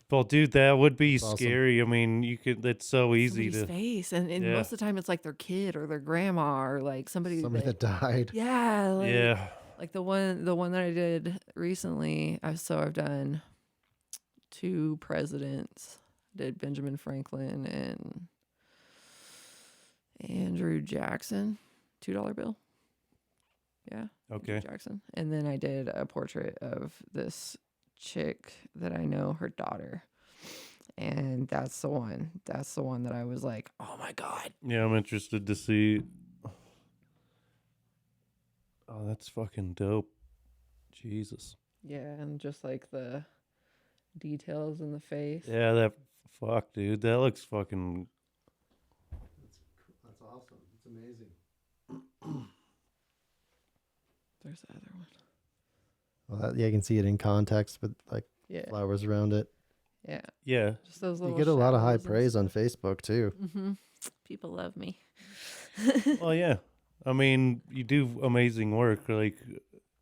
Well, dude, that would be That's awesome. scary. I mean, that's so easy Somebody's to. face. And Yeah. most of the time, it's like their kid or their grandma or like somebody Somebody that died. yeah. Like, Yeah. Like the one that I did recently. I've done 2 presidents. Did Benjamin Franklin and Andrew Jackson, $2 bill. Yeah. Okay. Andrew Jackson. And then I did a portrait of this chick that I know, her daughter. And that's the one that I was like, oh my God. Yeah, I'm interested to see. Oh, that's fucking dope. Jesus. Yeah, and just like the details in the face. Yeah, that fuck, dude. That looks fucking. That's awesome. It's amazing. There's the other one. Well, you can see it in context with like flowers around it. Yeah. Yeah. Just those You little get a lot of high shadows and praise on Facebook too. Mm-hmm. People love me. Well, yeah. I mean, you do amazing work, like,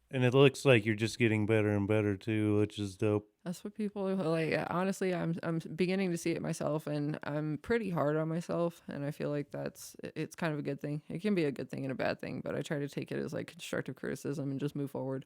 and it looks like you're just getting better and better too, which is dope. That's what people like. Honestly, I'm beginning to see it myself, and I'm pretty hard on myself, and I feel like it's kind of a good thing. It can be a good thing and a bad thing, but I try to take it as like constructive criticism and just move forward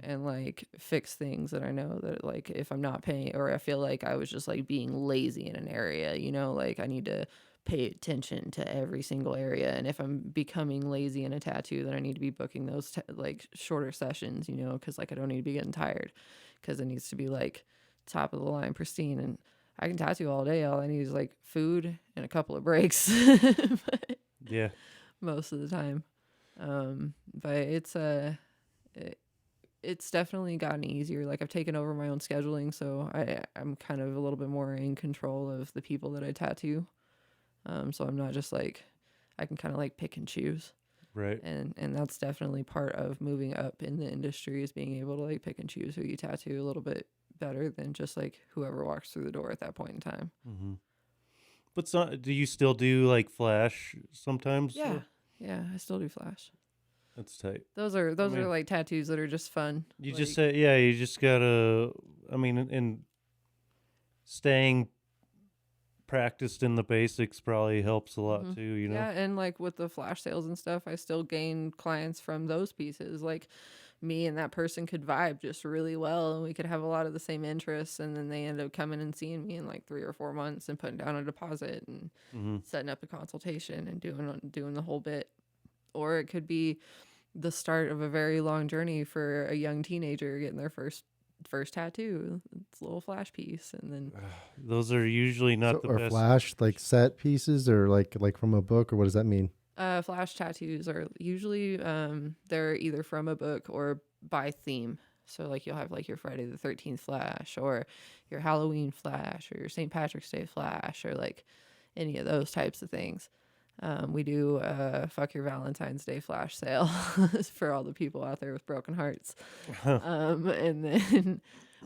and like fix things that I know that like if I'm not paying, or I feel like I was just like being lazy in an area, you know, like I need to pay attention to every single area. And if I'm becoming lazy in a tattoo, then I need to be booking those like shorter sessions, you know, because like I don't need to be getting tired, because it needs to be like top of the line, pristine. And I can tattoo all day. All I need is like food and a couple of breaks. But Yeah. most of the time. But it's definitely gotten easier. Like I've taken over my own scheduling, so I'm kind of a little bit more in control of the people that I tattoo. So I'm not just like, I can kind of like pick and choose. Right. And that's definitely part of moving up in the industry, is being able to like pick and choose who you tattoo a little bit better than just like whoever walks through the door at that point in time. Mm-hmm. But do you still do like flash sometimes? Yeah. Or? Yeah. I still do flash. That's tight. Those are like tattoos that are just fun. You like, just said, yeah, you just gotta, I mean, and staying practiced in the basics probably helps a lot too, you know? Yeah, and like with the flash sales and stuff, I still gain clients from those pieces. Like me and that person could vibe just really well, and we could have a lot of the same interests, and then they end up coming and seeing me in like 3 or 4 months and putting down a deposit and setting up a consultation and doing the whole bit. Or it could be the start of a very long journey for a young teenager getting their first tattoo. It's a little flash piece, and then Those are usually not the or best. flash like set pieces or like from a book, or what does that mean? flash tattoos are usually they're either from a book or by theme. So like you'll have like your Friday the 13th flash, or your Halloween flash, or your St. Patrick's Day flash, or like any of those types of things. We do a fuck your Valentine's Day flash sale for all the people out there with broken hearts. And then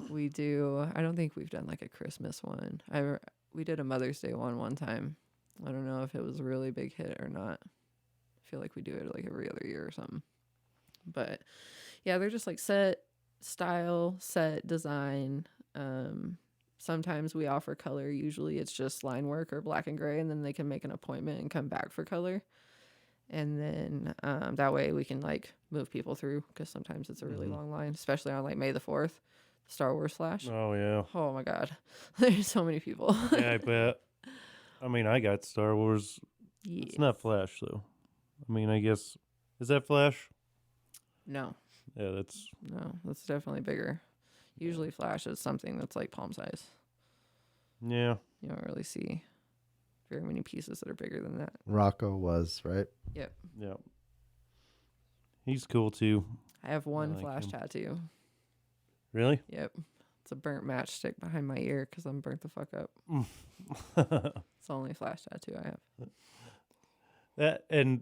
we do, I don't think we've done like a Christmas one. We did a Mother's Day one time. I don't know if it was a really big hit or not. I feel like we do it like every other year or something. But yeah, they're just like set style, set design. Sometimes we offer color. Usually it's just line work or black and gray, and then they can make an appointment and come back for color. And then that way we can like move people through, because sometimes it's a really long line, especially on like May the 4th, Star Wars flash. Oh, yeah. Oh my God. There's so many people. Yeah, I bet. I mean, I got Star Wars. Yeah. It's not Flash, though. I mean, I guess. Is that Flash? No, Yeah, that's definitely bigger. Usually flash is something that's like palm size. Yeah. You don't really see very many pieces that are bigger than that. Rocco was, right? Yep. Yeah. He's cool, too. I have one like flash him. tattoo. Really? Yep. It's a burnt matchstick behind my ear because I'm burnt the fuck up. It's the only flash tattoo I have. And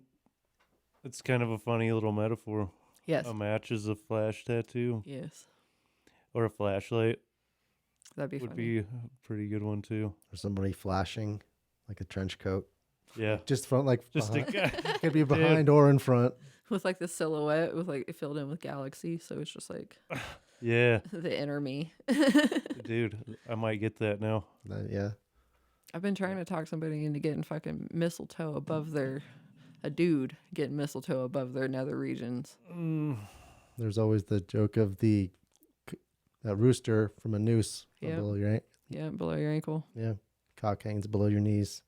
it's kind of a funny little metaphor. Yes. A match is a flash tattoo, Yes. or a flashlight That'd be would funny. be a pretty good one too. Or somebody flashing like a trench coat. Yeah, Just front, like just a behind. guy. Could be behind or in front. With like the silhouette with like it filled in with galaxy, so it's just like Yeah, the inner me. dude, I might get that now. Yeah. I've been trying to talk somebody into getting fucking mistletoe above a dude getting mistletoe above their nether regions. There's always the joke of that rooster from a noose below your below your ankle. Yeah, cock hangs below your knees.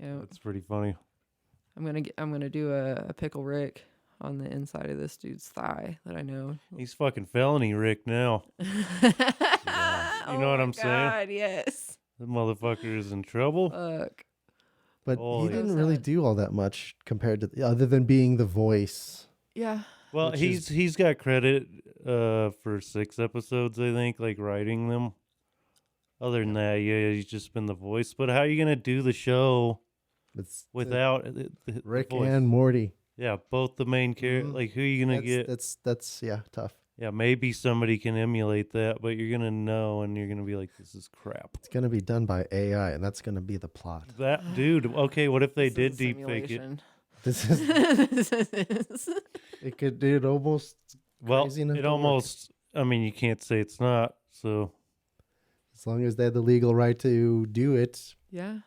Yeah, That's pretty funny. I'm gonna do a pickle Rick on the inside of this dude's thigh that I know. He's fucking felony Rick now. You know what I'm saying? God, yes. The motherfucker is in trouble. Fuck. But Oh, he yeah. didn't really do all that much compared to other than being the voice. Yeah. Well, Which he's got credit for 6 episodes, I think, like writing them. Other than that, yeah, he's just been the voice. But how are you gonna do the show It's without the Rick voice? and Morty. Yeah, both the main character. Mhm. Like, who are you gonna get? That's tough. Yeah, maybe somebody can emulate that, but you're gonna know, and you're gonna be like, "This is crap." It's gonna be done by AI, and that's gonna be the plot. That dude. Okay, what if they This did is a deep fake it? simulation. This is This is- it almost Well, crazy enough it to work. almost. I mean, you can't say it's not. So, as long as they had the legal right to do it. yeah.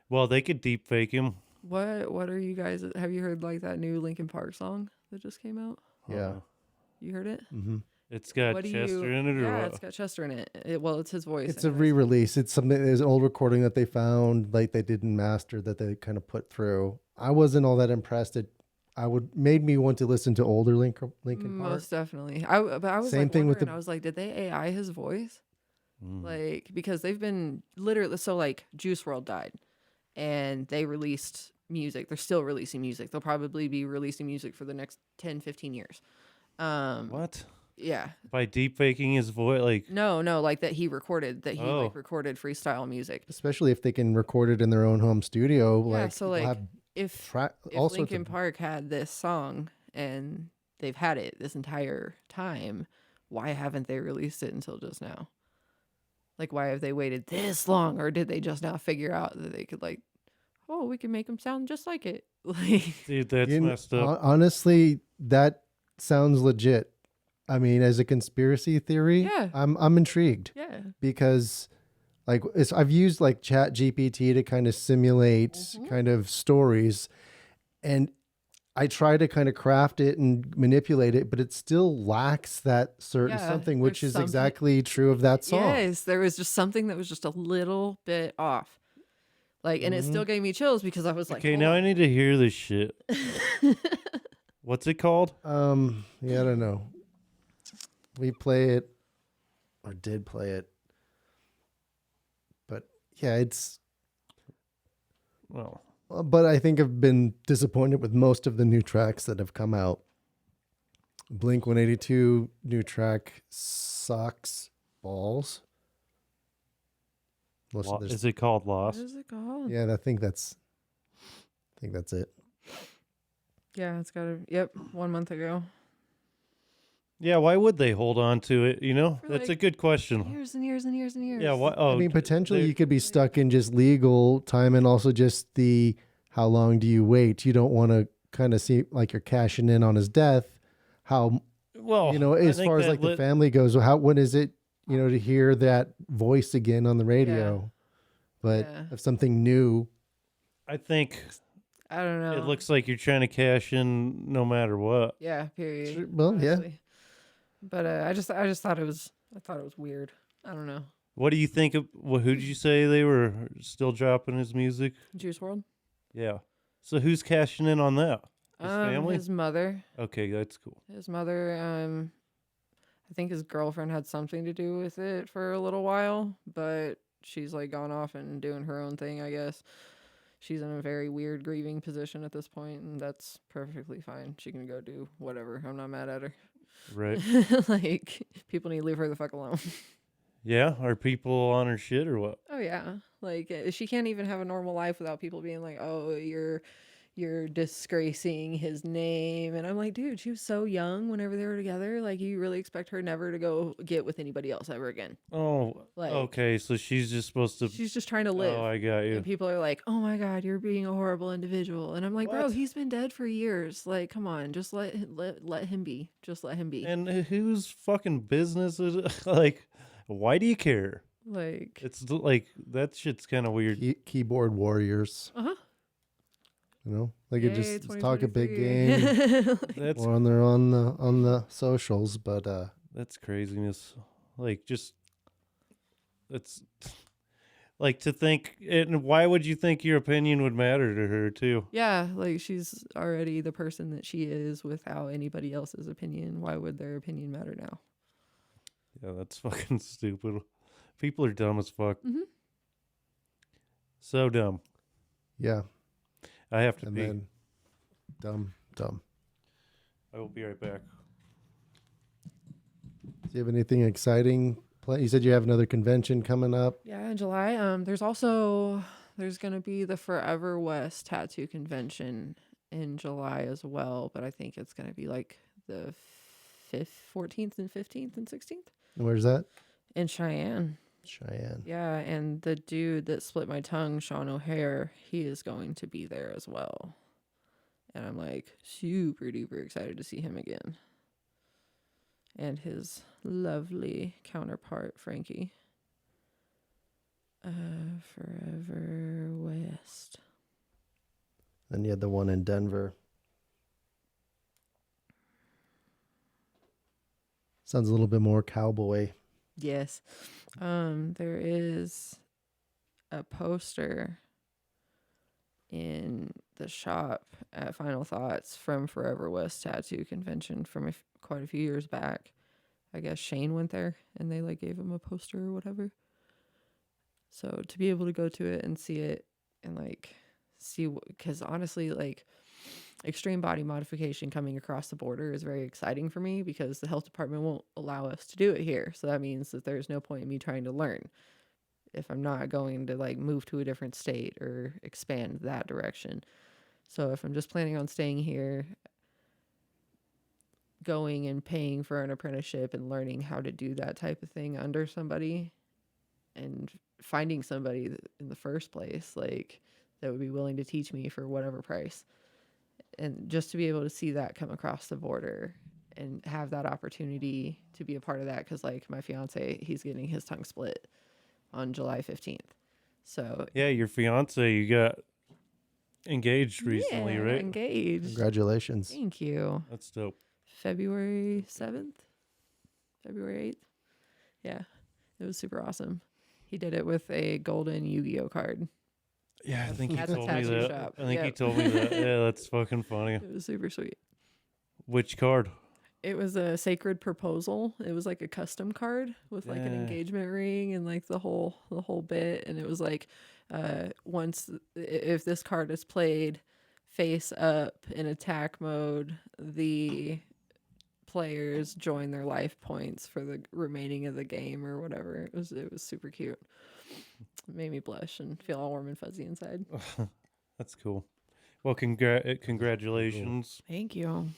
well, they could deep fake him. What are you guys? Have you heard like that new Linkin Park song that just came out? Yeah. You heard it? Mm-hmm. It's got What do Chester you? in it, or Yeah, what? it's got Chester in it. Well, it's his voice. It's a anyways. re-release. It's something. There's an old recording that they found, like they didn't master, that they kind of put through. I wasn't all that impressed. Made me want to listen to older Linkin Park. Most definitely. But I was Same like thing with wondering, I was like, did they AI his voice? Mm. Like, because they've been literally, so like Juice World died and they released music. They're still releasing music. They'll probably be releasing music for the next 10, 15 years. What? Yeah. By deep faking his voice, like No, like that he recorded, Oh. like recorded freestyle music. Especially if they can record it in their own home studio. Yeah, Like, so they'll like have if all sorts Linkin of Park had this song and they've had it this entire time, why haven't they released it until just now? Like, why have they waited this long? Or did they just now figure out that they could like, oh, we can make them sound just like it? Like, dude, that's You kn- messed up. Honestly, that sounds legit. I mean, as a conspiracy theory, Yeah. I'm intrigued yeah. because, like, I've used like Chat GPT to kind of simulate Mhm. kind of stories, and I try to kind of craft it and manipulate it, but it still lacks that certain Yeah, something, which there's is something- exactly true of that song. Yes, there was just something that was just a little bit off. Like, and it still gave me chills because I was like, Okay, hold now on. I need to hear this shit. What's it called? Yeah, I don't know. We play it or did play it. But yeah, Well, but I think I've been disappointed with most of the new tracks that have come out. Blink 182 new track sucks balls. Most of this, is it called What Lost? is it called? yeah, I think that's it. Yeah, it's got yep, 1 month ago. Yeah, why would they hold on to it? You know, For, that's a like, good question. Years and years and years and years. Yeah, why? Oh, I mean, potentially they- you could be stuck in just legal time and also just the how long do you wait? You don't want to kind of see like you're cashing in on his death. How Well, you know, I as think far as that like the family goes, when is it, you know, to hear that voice again on the radio? But Yeah. of something new. I think I don't know. it looks like you're trying to cash in no matter what. yeah, period. Sure, well, yeah. honestly. But I just thought it was weird. I don't know. What do you think of? Well, who did you say they were still dropping his music? Juice World. Yeah. So who's cashing in on that? His family? His mother. Okay, that's cool. His mother. I think his girlfriend had something to do with it for a little while, but she's like gone off and doing her own thing, I guess. She's in a very weird grieving position at this point, and that's perfectly fine. She can go do whatever. I'm not mad at her. Right. Like, people need to leave her the fuck alone. Yeah. Are people on her shit or what? Oh yeah, like she can't even have a normal life without people being like, "Oh, you're disgracing his name." And I'm like, dude, she was so young whenever they were together. Like, you really expect her never to go get with anybody else ever again? Oh, Like, okay. So she's just supposed to. she's just trying to live. Oh, I got you. And people are like, "Oh my God, you're being a horrible individual." And I'm like, bro, What? he's been dead for years. Like, come on, just let him be. Just let him be. And whose fucking business is it? Like, why do you care? Like, It's like that shit's kind of weird. Keyboard warriors. uh huh. You know, they could Yay, just talk a big game 2023. That's or on their on the socials, but that's craziness. Like, just that's like to think. And why would you think your opinion would matter to her too? Yeah, like she's already the person that she is without anybody else's opinion. Why would their opinion matter now? Yeah, that's fucking stupid. People are dumb as fuck. Mhm. So dumb. yeah. I have to And pee. then dumb. I will be right back. Do you have anything exciting? You said you have another convention coming up. Yeah, in July. There's gonna be the Forever West Tattoo Convention in July as well, but I think it's gonna be like the 14th and 15th and 16th Where's that? in Cheyenne. Cheyenne. Yeah, and the dude that split my tongue, Sean O'Hare, he is going to be there as well. And I'm like super duper excited to see him again. And his lovely counterpart, Frankie. Forever West. Then you had the one in Denver. Sounds a little bit more cowboy. Yes. There is a poster in the shop at Final Thoughts from Forever West Tattoo Convention from quite a few years back. I guess Shane went there and they like gave him a poster or whatever. So to be able to go to it and see it and like see, because honestly, like extreme body modification coming across the border is very exciting for me because the health department won't allow us to do it here. So that means that there's no point in me trying to learn if I'm not going to like move to a different state or expand that direction. So if I'm just planning on staying here, going and paying for an apprenticeship and learning how to do that type of thing under somebody and finding somebody in the first place, like that would be willing to teach me for whatever price. And just to be able to see that come across the border and have that opportunity to be a part of that. Cause like my fiance, he's getting his tongue split on July 15th. So Yeah, your fiance, you got engaged recently, yeah, right? engaged. Congratulations. Thank you. That's dope. February 7th, February 8th. Yeah, it was super awesome. He did it with a golden Yu-Gi-Oh card. Yeah, I think he At the told me tattoo that. shop. I think he Yep. told me that. Yeah, that's fucking funny. It was super sweet. Which card? It was a sacred proposal. It was like a custom card with like an Yeah. engagement ring and like the whole bit. And it was like, if this card is played face up in attack mode, the players join their life points for the remaining of the game or whatever. It was super cute. It made me blush and feel all warm and fuzzy inside. That's cool. Well, congratulations. Thank you.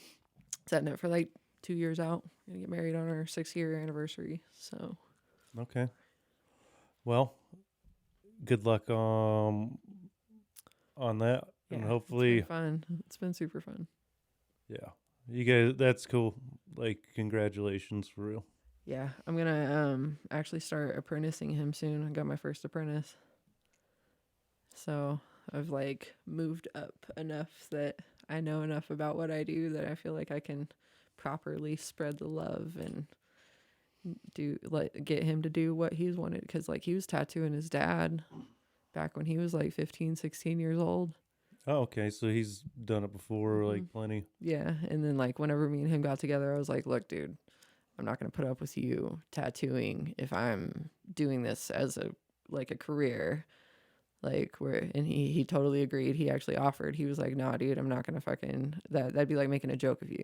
Setting it for like 2 years out. Gonna get married on our 6-year anniversary. So Okay. Well, good luck on that, and hopefully, it's been fun. It's been super fun. yeah, you guys. That's cool. Like, congratulations for real. Yeah, I'm gonna actually start apprenticing him soon. I got my first apprentice. So I've like moved up enough that I know enough about what I do that I feel like I can properly spread the love and get him to do what he's wanted. Because like he was tattooing his dad back when he was like 15, 16 years old. Oh, okay. So he's done it before, like plenty. Yeah, and then like whenever me and him got together, I was like, look, dude, I'm not gonna put up with you tattooing if I'm doing this as a career. Like and he totally agreed. He actually offered. He was like, nah, dude, I'm not gonna fucking that'd be like making a joke of you.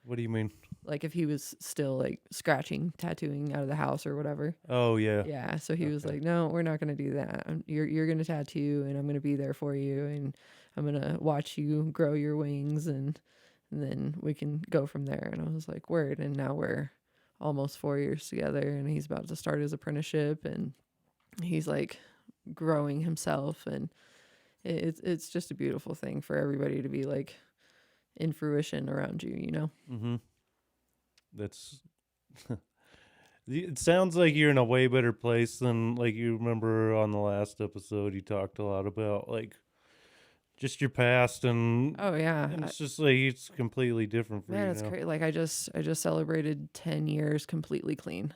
What do you mean? Like if he was still like scratching, tattooing out of the house or whatever. Oh yeah. Yeah. So he was Okay. like, no, we're not gonna do that. You're gonna tattoo, and I'm gonna be there for you, and I'm gonna watch you grow your wings, and then we can go from there. And I was like, word. And now we're almost 4 years together, and he's about to start his apprenticeship, and he's like growing himself, and it's just a beautiful thing for everybody to be like in fruition around you, you know? Mm-hmm. That's. It sounds like you're in a way better place than like you remember on the last episode. You talked a lot about like just your past and Oh yeah. and it's just like it's completely different for Man, you it's now. crazy. Like I just celebrated 10 years completely clean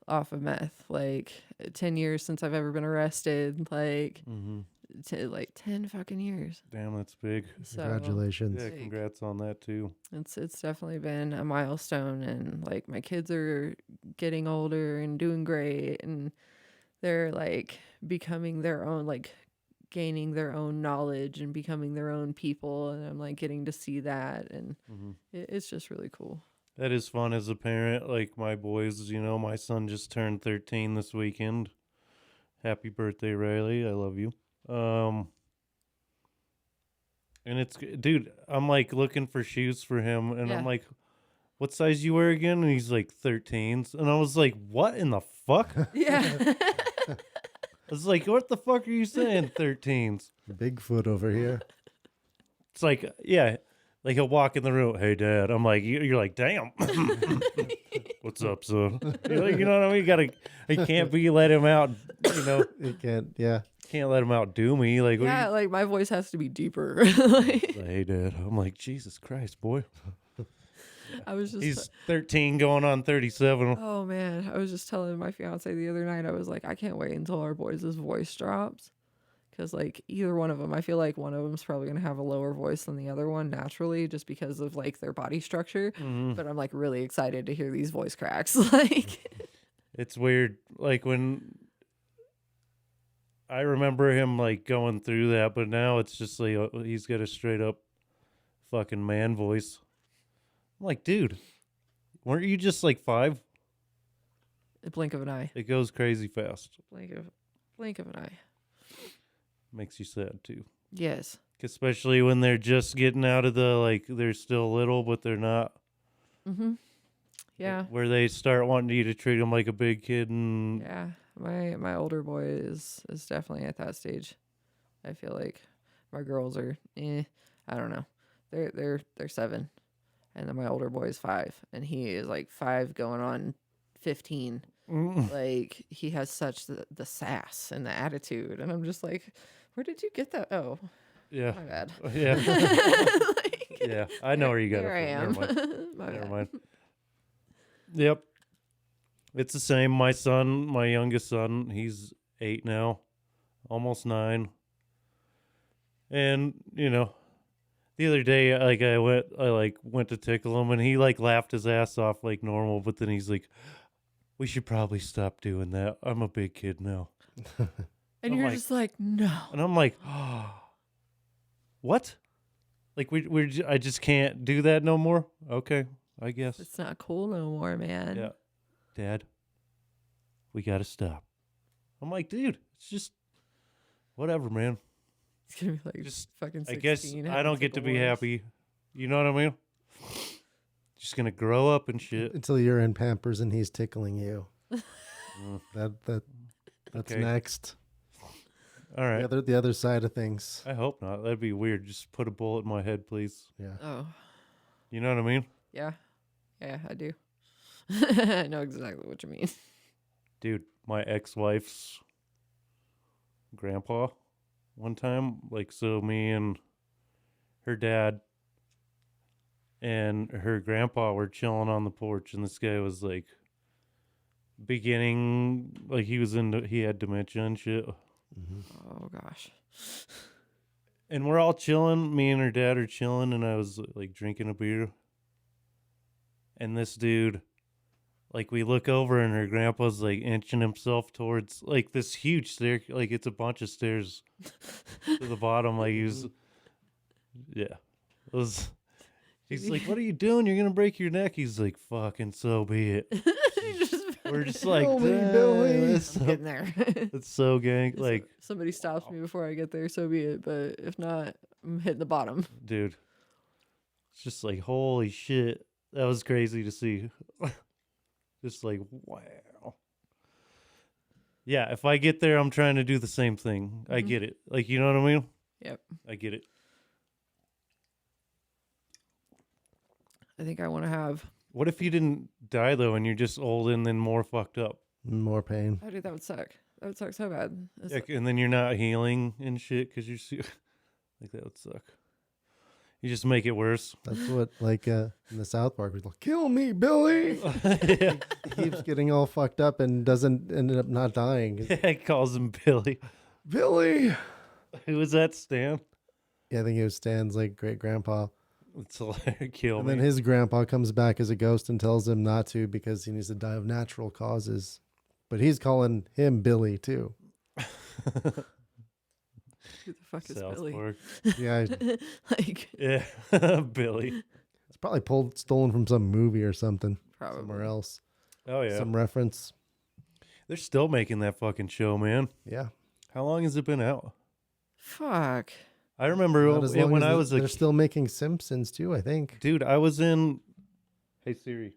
off of meth. Like 10 years since I've ever been arrested. Like Mm-hmm. like 10 fucking years. Damn, that's big. So Congratulations. Yeah, congrats on that too. it's definitely been a milestone, and like my kids are getting older and doing great, and they're like becoming their own, like gaining their own knowledge and becoming their own people, and I'm like getting to see that, and Mm-hmm. it's just really cool. That is fun as a parent. Like my boys, my son just turned 13 this weekend. Happy birthday, Riley. I love you. And it's, dude, I'm like looking for shoes for him, and Yeah. I'm like, what size you wear again? And he's like 13s. And I was like, what in the fuck? I Yeah. was like, what the fuck are you saying, 13s? Bigfoot over here. It's like, yeah, like he'll walk in the room, hey, Dad. I'm like, you're like, damn. What's up, son? You know what I mean? I can't let him out, You can't, yeah. can't let him outdo me. Like, Yeah, what like my voice has to be deeper. Like, are you, like, hey, Dad. I'm like, Jesus Christ, boy. I was just He's 13 going on 37. oh man, I was just telling my fiance the other night, I was like, I can't wait until our boys' voice drops. Because, like, either one of them, I feel like one of them's probably going to have a lower voice than the other one naturally, just because of, like, their body structure. Mhm. But I'm, like, really excited to hear these voice cracks. Like, It's weird. Like, when I remember him, like, going through that, but now it's just like he's got a straight up fucking man voice. I'm like, dude, weren't you just like 5? a blink of an eye. It goes crazy fast. Blink of an eye. Makes you sad, too. Yes. Especially when they're just getting out of the, like, they're still little, but they're not. Mm-hmm. Yeah. Where they start wanting you to treat them like a big kid and Yeah. My older boy is definitely at that stage. I feel like my girls are I don't know. They're 7. And then my older boy is 5. And he is like 5 going on 15. Like he has such the sass and the attitude. And I'm just like, where did you get that? Oh, yeah. my bad. Yeah. Like, Yeah. I know where you got here I it am. from. Never mind. My Never bad. mind. Yep. It's the same. My son, my youngest son, he's 8 now, almost 9. And, the other day, like I went to tickle him and he like laughed his ass off like normal, but then he's like, we should probably stop doing that. I'm a big kid now. And I'm you're like- just like, no. And I'm like, what? Like I just can't do that no more. Okay, I guess. It's not cool no more, man. Yeah. Dad, we got to stop. I'm like, dude, it's just whatever, man. It's gonna be like Just, fucking 16. I guess I having don't get to tickle be wars. happy. You know what I mean? Just going to grow up and shit. Until you're in Pampers and he's tickling you. Mm. That's Okay. next. All right. The other side of things. I hope not. That'd be weird. Just put a bullet in my head, please. Yeah. Oh, You know what I mean? yeah. Yeah, I do. I know exactly what you mean. Dude, my ex-wife's grandpa one time, like, so me and her dad and her grandpa were chilling on the porch, and this guy was like beginning, like he had dementia and shit. Oh gosh. And we're all chilling. Me and her dad are chilling, and I was like drinking a beer. And this dude, like, we look over, and her grandpa's like inching himself towards like this huge stair, like it's a bunch of stairs to the bottom. Like he was, yeah, it was. He's like, "What are you doing? You're gonna break your neck." He's like, "Fucking so be it." We're just like, Billy, "Damn, Billy." that's I'm so, getting there. that's so gang. If Like, somebody stops me before I get there, so be it. But if not, I'm hitting the bottom. dude, it's just like, holy shit, that was crazy to see. Just like, wow. Yeah, if I get there, I'm trying to do the same thing. I Mhm. get it. Like, you know what I mean? Yep. I get it. I think I want to have. What if you didn't die though, and you're just old and then more fucked up? More pain. Oh, dude, that would suck. That would suck so bad. It's Yeah, and then you're not healing and shit because you're. Like that would suck. You just make it worse. That's what, like, in the South Park, was like, kill me, Billy. Yeah. He keeps getting all fucked up and doesn't end up not dying. He calls him Billy. Billy. Who was that, Stan? Yeah, I think it was Stan's like great grandpa. It's hilarious. Kill And me. then his grandpa comes back as a ghost and tells him not to because he needs to die of natural causes. But he's calling him Billy too. Who the fuck is South Billy? Park. Yeah, Like, Yeah, Billy. it's probably stolen from some movie or something probably. somewhere else. Oh yeah, Some reference. they're still making that fucking show, man. Yeah. How long has it been out? Fuck. I remember Not as long when as I was a they're still making Simpsons too, I think. dude. I was in. Hey Siri.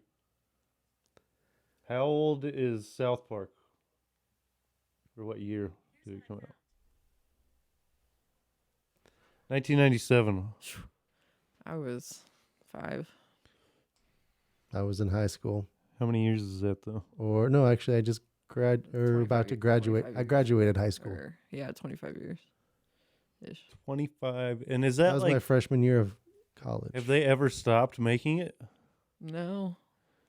How old is South Park? Or what year did it come out? 1997. I was 5. I was in high school. How many years is that though? Or no, actually I just about 25 to graduate. 25 I years. graduated high school. Or, yeah, 25 years. Ish. 25. And is That that was like? my freshman year of college. Have they ever stopped making it? No.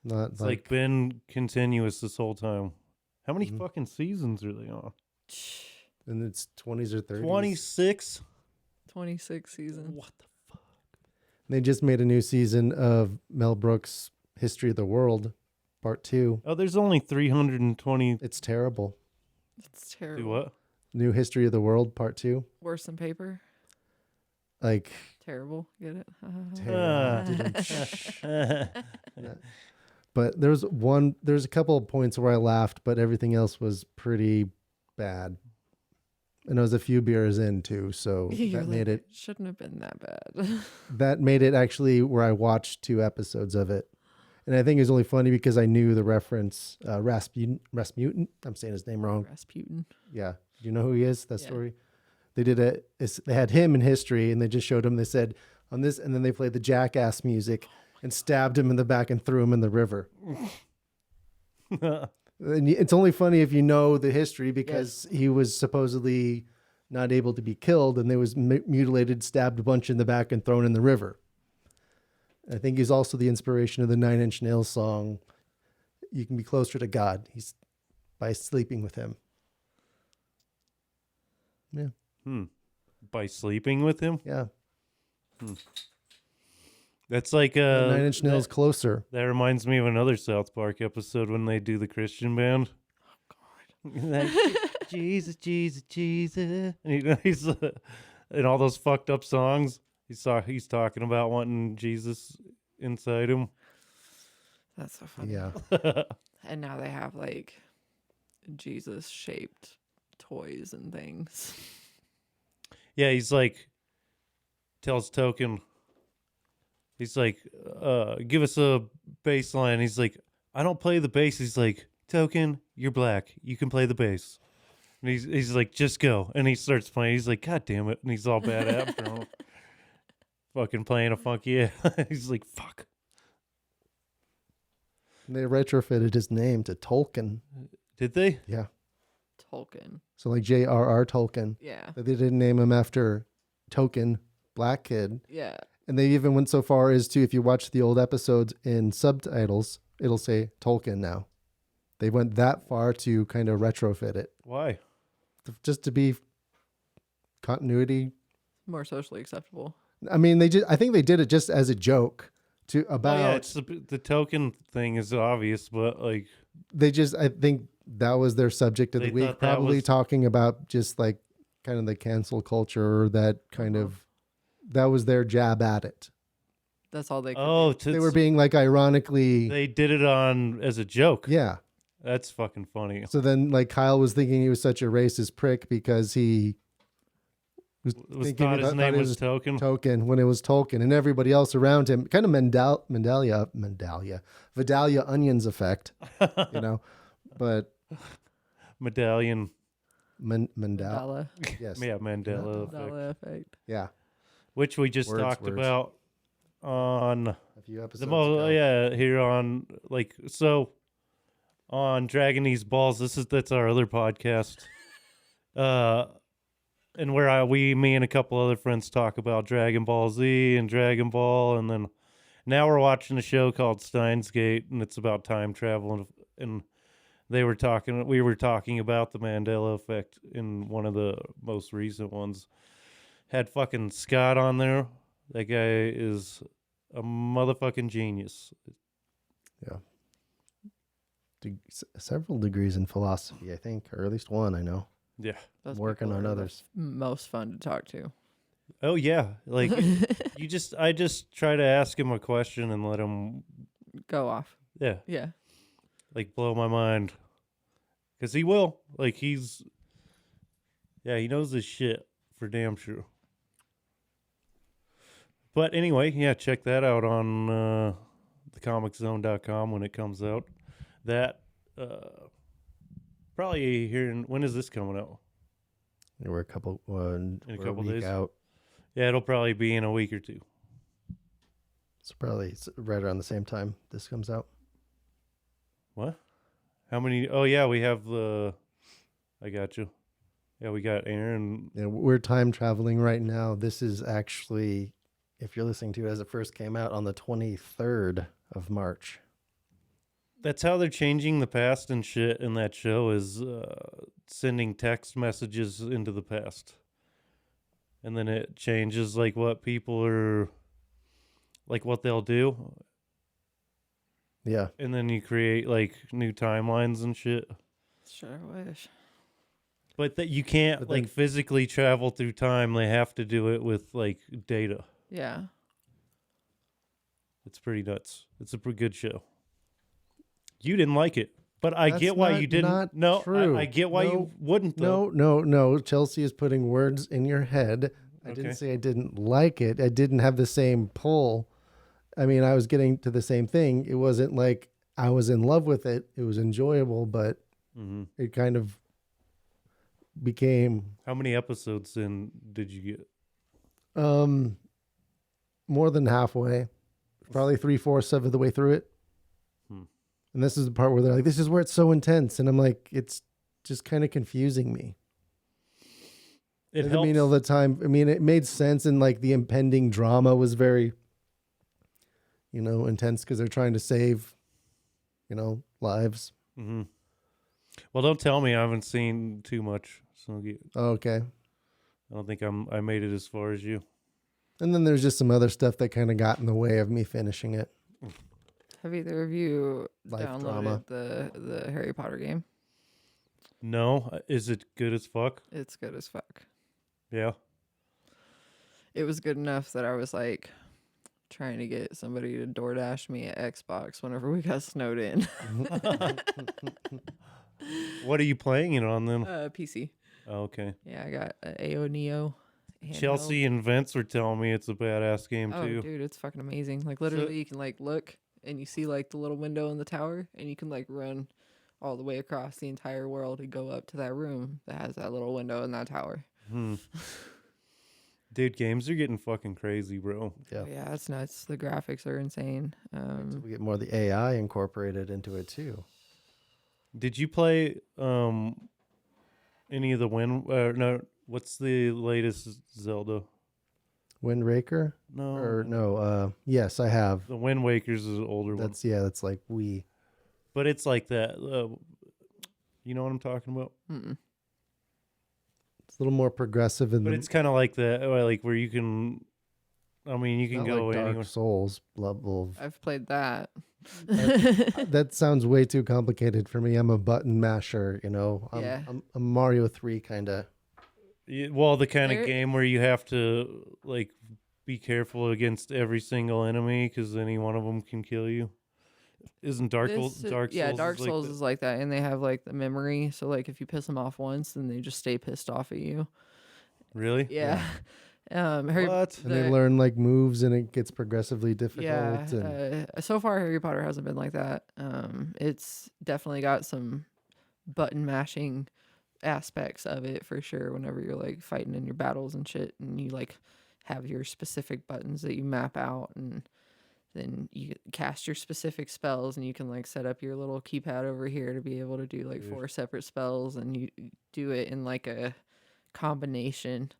Not It's like been continuous this whole time. How many Mhm. fucking seasons are they on? in its 20s or 30s. 26. 26 seasons. What the fuck? They just made a new season of Mel Brooks' History of the World, Part 2. Oh, there's only 320. It's terrible. It's terrible. Do what? New History of the World, Part 2. Worse than paper. Like, Terrible. Get it? terrible. But there's a couple of points where I laughed, but everything else was pretty bad. And I was a few beers in too, so You're that made like, it shouldn't have been that bad. that made it actually where I watched 2 episodes of it. And I think it was only funny because I knew the reference, Rasputin. I'm saying his name wrong. Rasputin. Yeah. Do you know who he is? That Yeah. story? They did they had him in history and they just showed him, they said on this, and then they played the Jackass music and stabbed him in the back and threw him in the river. And it's only funny if you know the history because he was supposedly not able to be killed and they was mutilated, stabbed a bunch in the back and thrown in the river. I think he's also the inspiration of the 9 Inch Nails song, You Can Be Closer to God. He's by sleeping with him. Yeah. By sleeping with him? Yeah. That's like 9 Inch Nails Closer. That reminds me of another South Park episode when they do the Christian band. Oh God! Like, Jesus, Jesus, Jesus, and he's in all those fucked up songs. He's talking about wanting Jesus inside him. That's so funny. Yeah. And now they have like Jesus shaped toys and things. Yeah, he's like tells Token. He's like, give us a bass line. He's like, I don't play the bass. He's like, Token, you're black. You can play the bass. And he's like, just go. And he starts playing. He's like, God damn it. And he's all bad after him. Fucking playing a funky. Yeah. He's like, fuck. They retrofitted his name to Tolkien. Did they? Yeah. Tolkien. So like J.R.R. Tolkien. Yeah. But they didn't name him after Token, black kid. Yeah. And they even went so far as to, if you watch the old episodes in subtitles, it'll say Tolkien now. They went that far to kind of retrofit it. Why? Just to be continuity. More socially acceptable. I mean, I think they did it just as a joke about, yeah, it's the Token thing is obvious, but like, I think that was their subject of the They week. thought that Probably was- talking about just like kind of the cancel culture, or that kind of, that was their jab at it. That's all they could oh, do. They were being like ironically, they did it on as a joke. yeah. That's fucking funny. So then like Kyle was thinking he was such a racist prick because he was Was thinking thought his thought name it was Token? Token when it was Tolkien, and everybody else around him, kind of Vidalia Onions effect, you know, but Medallion. Mandela, Mandela. yes, Yeah, Mandela effect. Mandela effect. yeah, Which we just Words, talked words. about on a few episodes the ago. yeah, here on like so on Dragon These Balls. That's our other podcast. and where me and a couple other friends talk about Dragon Ball Z and Dragon Ball, and then now we're watching a show called Steins Gate, and it's about time travel, and we were talking about the Mandela effect in one of the most recent ones. Had fucking Scott on there. That guy is a motherfucking genius. Yeah. Several degrees in philosophy, I think, or at least one, I know. Yeah. Those Working people on are others. the most fun to talk to. Oh yeah. Like I just try to ask him a question and let him Go off. yeah, Yeah. like blow my mind. Cuz he will. Like he knows his shit for damn sure. But anyway, yeah, check that out on thecomiczone.com when it comes out. That probably here when is this coming out? We're a couple, In a couple week days? out. Yeah, it'll probably be in a week or two. It's probably right around the same time this comes out. What? How many? Oh yeah, we have the. I got you. Yeah, we got Aaron. Yeah, we're time traveling right now. This is actually, if you're listening to it as it first came out, on the 23rd of March. That's how they're changing the past and shit in that show is sending text messages into the past. And then it changes like what people are, like what they'll do. Yeah. And then you create like new timelines and shit. Sure wish. But that you can't But then- like physically travel through time. They have to do it with like data. Yeah. It's pretty nuts. It's a pretty good show. You didn't like it, but I That's get why not- you didn't. not No, true. I get why you wouldn't though. No. Chelsea is putting words in your head. I Okay. didn't say I didn't like it. I didn't have the same pull. I mean, I was getting to the same thing. It wasn't like I was in love with it. It was enjoyable, but it kind of became How many episodes in did you get? more than halfway, probably 3/4 of the way through it. And this is the part where they're like, this is where it's so intense. And I'm like, it's just kind of confusing me. It I helps. mean, all the time. I mean, it made sense. And like the impending drama was very, intense because they're trying to save, lives. Well, don't tell me I haven't seen too much. So Okay. I don't think I made it as far as you. And then there's just some other stuff that kind of got in the way of me finishing it. Have either of you Life downloaded drama. the Harry Potter game? No, is it good as fuck? It's good as fuck. Yeah. It was good enough that I was like trying to get somebody to DoorDash me an Xbox whenever we got snowed in. What are you playing it on then? PC. Oh, okay. Yeah, I got an AO Neo. handheld. Chelsea and Vince were telling me it's a badass game Oh, too. dude, it's fucking amazing. Like literally, you can like look and you see like the little window in the tower, and you can like run all the way across the entire world and go up to that room that has that little window in that tower. Dude, games are getting fucking crazy, bro. Yeah. Yeah, it's nuts. The graphics are insane. So we get more of the AI incorporated into it too. Did you play any of the no, what's the latest Zelda? Wind Raker? No. Or no, yes, I have. The Wind Waker's is an older one. That's like Wii. But it's like that. You know what I'm talking about? It's a little more progressive in But the it's kind of like that, like where you can. I mean, you can not go like anywhere. Dark Souls level. I've played that. That sounds way too complicated for me. I'm a button masher, Yeah. I'm a Mario 3 kind of. Well, the kind of There- game where you have to like be careful against every single enemy because any one of them can kill you. Isn't Dark Souls? Yeah, Dark like Souls that? is like that, and they have like the memory. So like, if you piss them off once, then they just stay pissed off at you. Really? Yeah. And they learn like moves, and it gets progressively difficult. Yeah. So far, Harry Potter hasn't been like that. It's definitely got some button mashing aspects of it for sure. Whenever you're like fighting in your battles and shit, and you like have your specific buttons that you map out, and then you cast your specific spells, and you can like set up your little keypad over here to be able to do like 4 separate spells, and you do it in like a combination.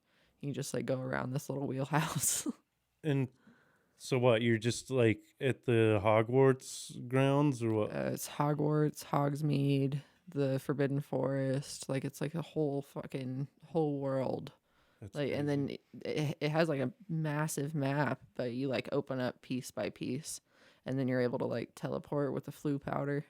You just like go around this little wheelhouse. And so what? You're just like at the Hogwarts grounds or what? It's Hogwarts, Hogsmeade, the Forbidden Forest. Like it's like a whole world. That's Like, and then it has like a massive map, but you like open up piece by piece, and then you're able to like teleport with the flu powder.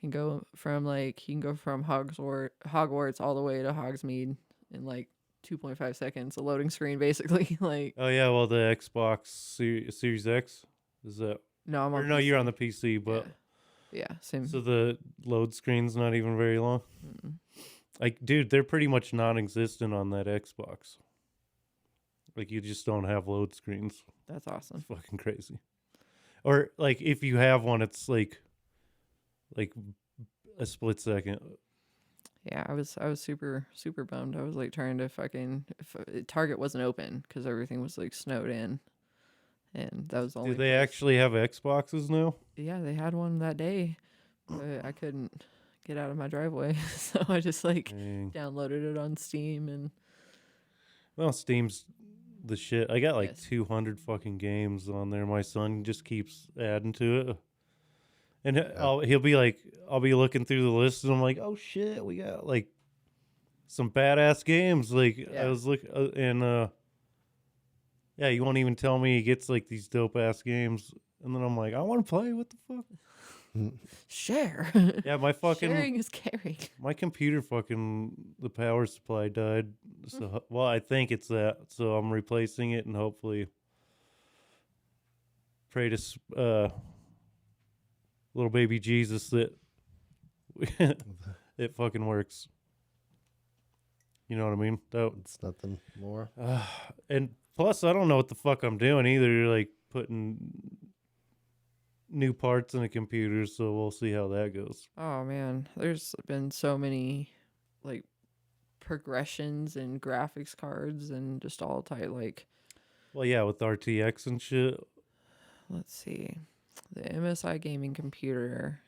You can go from Hogwarts all the way to Hogsmeade in like 2.5 seconds, a loading screen basically. Like, Oh yeah, well the Xbox Series X is that? no, I'm on. Or no, PC. you're on the PC, but Yeah, same. so the load screen's not even very long. Mm-mm. Like, dude, they're pretty much non-existent on that Xbox. Like, you just don't have load screens. That's awesome. It's fucking crazy. Or like, if you have one, it's like a split second. Yeah, I was super bummed. I was like trying to Target wasn't open because everything was like snowed in, and that was the only. Do they place. actually have Xboxes now? Yeah, they had one that day, but I couldn't get out of my driveway, so I just like Dang. downloaded it on Steam and. Well, Steam's the shit. I got like Yes. 200 fucking games on there. My son just keeps adding to it. And he'll be like, I'll be looking through the list and I'm like, oh shit, we got like some badass games. Like Yeah. I was looking yeah, you won't even tell me he gets like these dope ass games. And then I'm like, I want to play. What the fuck? Share. Yeah, my fucking Sharing is caring. my computer fucking the power supply died. So well, I think it's that. So I'm replacing it and hopefully pray to little baby Jesus that it fucking works. You know what I mean? It's nothing more. And plus, I don't know what the fuck I'm doing either. Like putting new parts in a computer, so we'll see how that goes. Oh man, there's been so many like progressions and graphics cards and just all type like. Well, yeah, with RTX and shit. Let's see, the MSI gaming computer,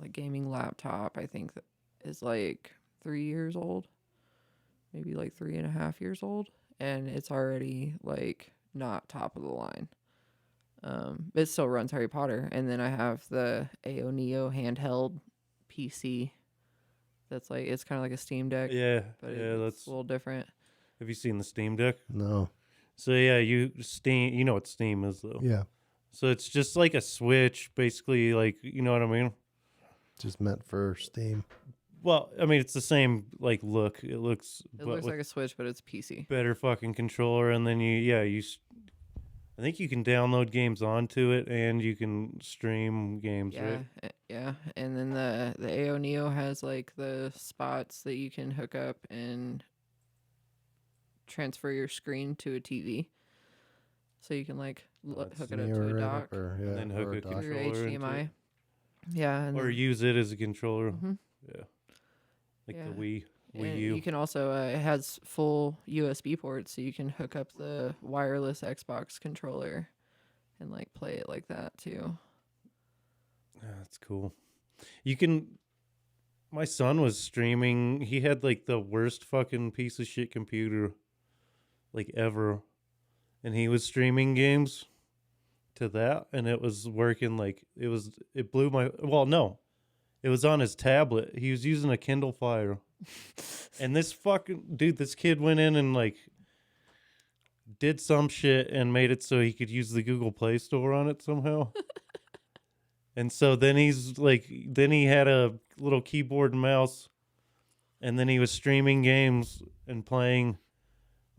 like gaming laptop, I think that is like 3 years old, maybe like 3.5 years old, and it's already like not top of the line. It still runs Harry Potter, and then I have the AO Neo handheld PC. That's like it's kind of like a Steam Deck, Yeah, but yeah, it's that's. a little different. Have you seen the Steam Deck? No. So yeah, you know what Steam is though. Yeah. So it's just like a Switch, basically. Like, you know what I mean? Just meant for Steam. Well, I mean, it's the same like look. It looks Looks like a Switch, but it's PC. better fucking controller, and then I think you can download games onto it, and you can stream games, Yeah, right? yeah, and then the AO Neo has like the spots that you can hook up and transfer your screen to a TV, so you can like hook it up to a dock And then hook or a dock. through controller into HDMI. it. Yeah, and Or then, use it as a controller. Mhm. Yeah, like Yeah. the Wii and U. you can also it has full USB ports, so you can hook up the wireless Xbox controller and like play it like that too. That's cool. You can. My son was streaming. He had like the worst fucking piece of shit computer, like ever, and he was streaming games to that, and it was working. Like it blew my. Well, no, it was on his tablet. He was using a Kindle Fire, and this kid went in and like did some shit and made it so he could use the Google Play Store on it somehow. And so then he had a little keyboard and mouse, and then he was streaming games and playing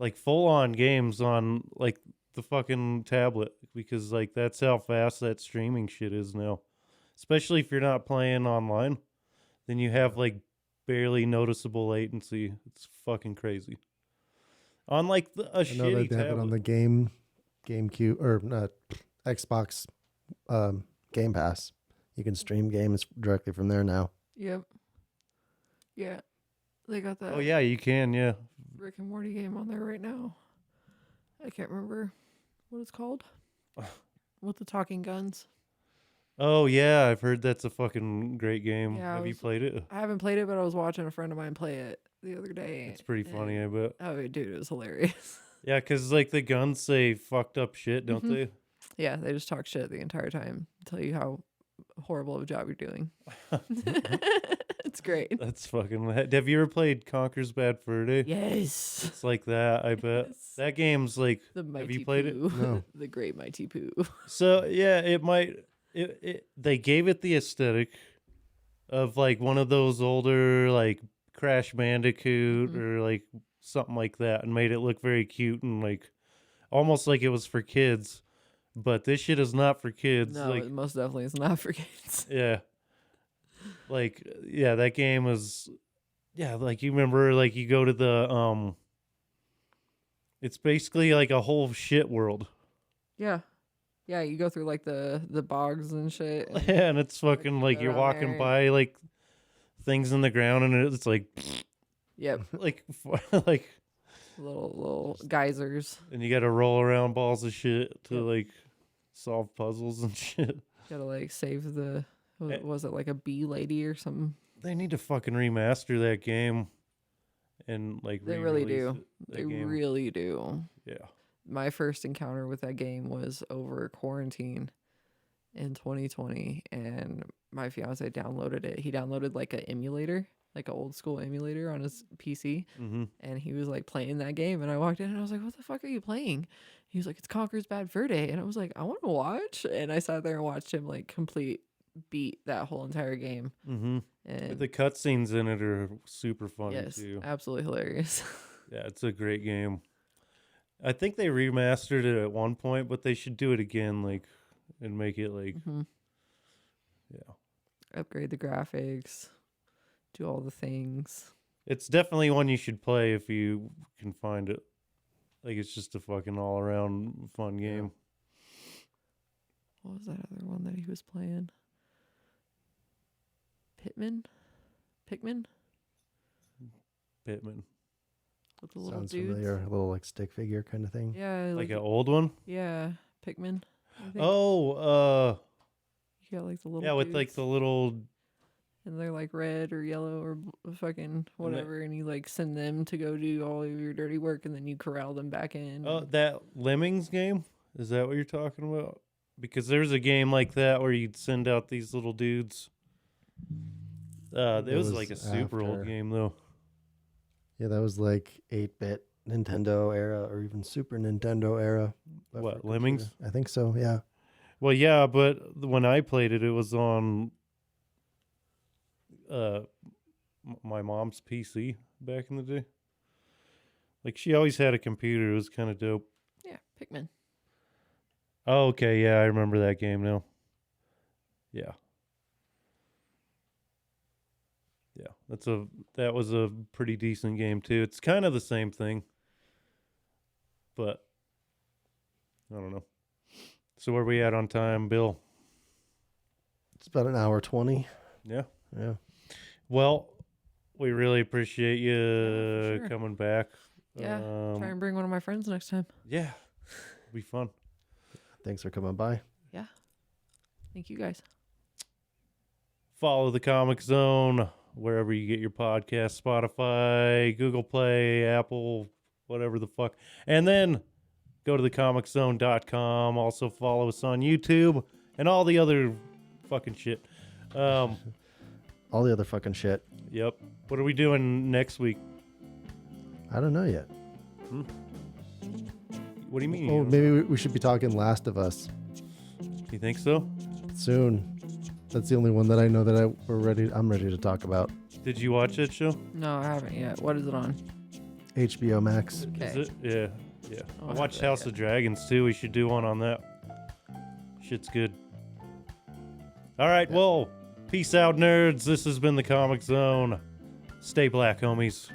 like full on games on like the fucking tablet, because like that's how fast that streaming shit is now. Especially if you're not playing online, then you have like barely noticeable latency. It's fucking crazy. On like a I know shitty that they have it on tablet. the GameCube or not Xbox Game Pass. You can stream games directly from there now. Yep. Yeah, they got that Oh yeah, you can. Yeah. Rick and Morty game on there right now. I can't remember what it's called. With the talking guns. Oh yeah, I've heard that's a fucking great game. Yeah, Have you played it? I haven't played it, but I was watching a friend of mine play it the other day. It's pretty funny, I and- bet. Oh, dude, it was hilarious. Yeah, because like the guns say fucked up shit, don't Mhm. they? Yeah, they just talk shit the entire time, tell you how horrible of a job you're doing. It's great. That's fucking. Have you ever played Conker's Bad Fur Day? Yes. It's like that, I bet. Yes. That game's like. The Mighty you played it? Pooh. No. The Great Mighty Pooh. So yeah, it might. They gave it the aesthetic of like one of those older like Crash Bandicoot Mhm. or like something like that, and made it look very cute and like almost like it was for kids. But this shit is not for kids. No, Like it most definitely is not for kids. yeah, like yeah, that game was yeah. Like you remember, like you go to the it's basically like a whole shit world. Yeah. Yeah, you go through like the bogs and shit. and- Yeah, and it's fucking like go you're down walking there. by like things in the ground, and it's like Yep. like like, Little geysers. and you got to roll around balls of shit to Yep. like solve puzzles and shit. Gotta like save the Eh. was it like a bee lady or something? They need to fucking remaster that game, and like They really re-release do. that They game. really do. Yeah. My first encounter with that game was over quarantine in 2020, and my fiance downloaded it. He downloaded like an emulator, like an old school emulator on his PC, Mm-hmm. and he was like playing that game. And I walked in and I was like, "What the fuck are you playing?" He was like, "It's Conker's Bad Fur Day," and I was like, "I want to watch." And I sat there and watched him like complete beat that whole entire game. Mm-hmm. And The cutscenes in it are super funny yes, too. absolutely hilarious. Yeah, it's a great game. I think they remastered it at one point, but they should do it again, like, and make it like, Mhm. yeah. Upgrade the graphics, do all the things. It's definitely one you should play if you can find it. Like, it's just a fucking all around fun game. What was that other one that he was playing? Pikmin Pitman. with the little Sounds dudes. familiar. A little like stick figure kind of thing. Yeah, Like an old one? yeah, Pikmin. I think. Oh, You got like the little yeah, with like dudes, the little, and they're like red or yellow or fucking whatever, and you like send them to go do all of your dirty work, and then you corral them back in. oh, that Lemmings game? Is that what you're talking about? Because there's a game like that where you'd send out these little dudes. It That was was like a super old after. game though. Yeah, that was like 8-bit Nintendo era or even Super Nintendo era. but What, for Lemmings? computer. I think so, yeah. Well, yeah, but when I played it, it was on my mom's PC back in the day. Like she always had a computer. It was kind of dope. Yeah, Pikmin. Oh, okay, yeah, I remember that game now. Yeah. Yeah, that was a pretty decent game too. It's kind of the same thing. But I don't know. So where we at on time, Bill? It's about an hour 20. Yeah. Yeah. Well, we really appreciate you Yeah, for sure. coming back. Yeah, Try and bring one of my friends next time. Yeah, it'll be fun. Thanks for coming by. Thank you guys. Follow the Comix Zone wherever you get your podcast, Spotify, Google Play, Apple, whatever the fuck. And then go to thecomixzone.com. Also follow us on YouTube and all the other fucking shit. All the other fucking shit. Yep. What are we doing next week? I don't know yet. What do you mean? Oh, maybe we should be talking Last of Us You think so? soon. That's the only one that I know that I'm ready to talk about. Did you watch that show? No, I haven't yet. What is it on? HBO Max. Is Okay. it? Yeah. Yeah. Oh, I I watched have that House yet. of Dragons too. We should do one on that. Shit's good. All right. Well, peace out, nerds. This has been the Comix Zone. Stay black, homies.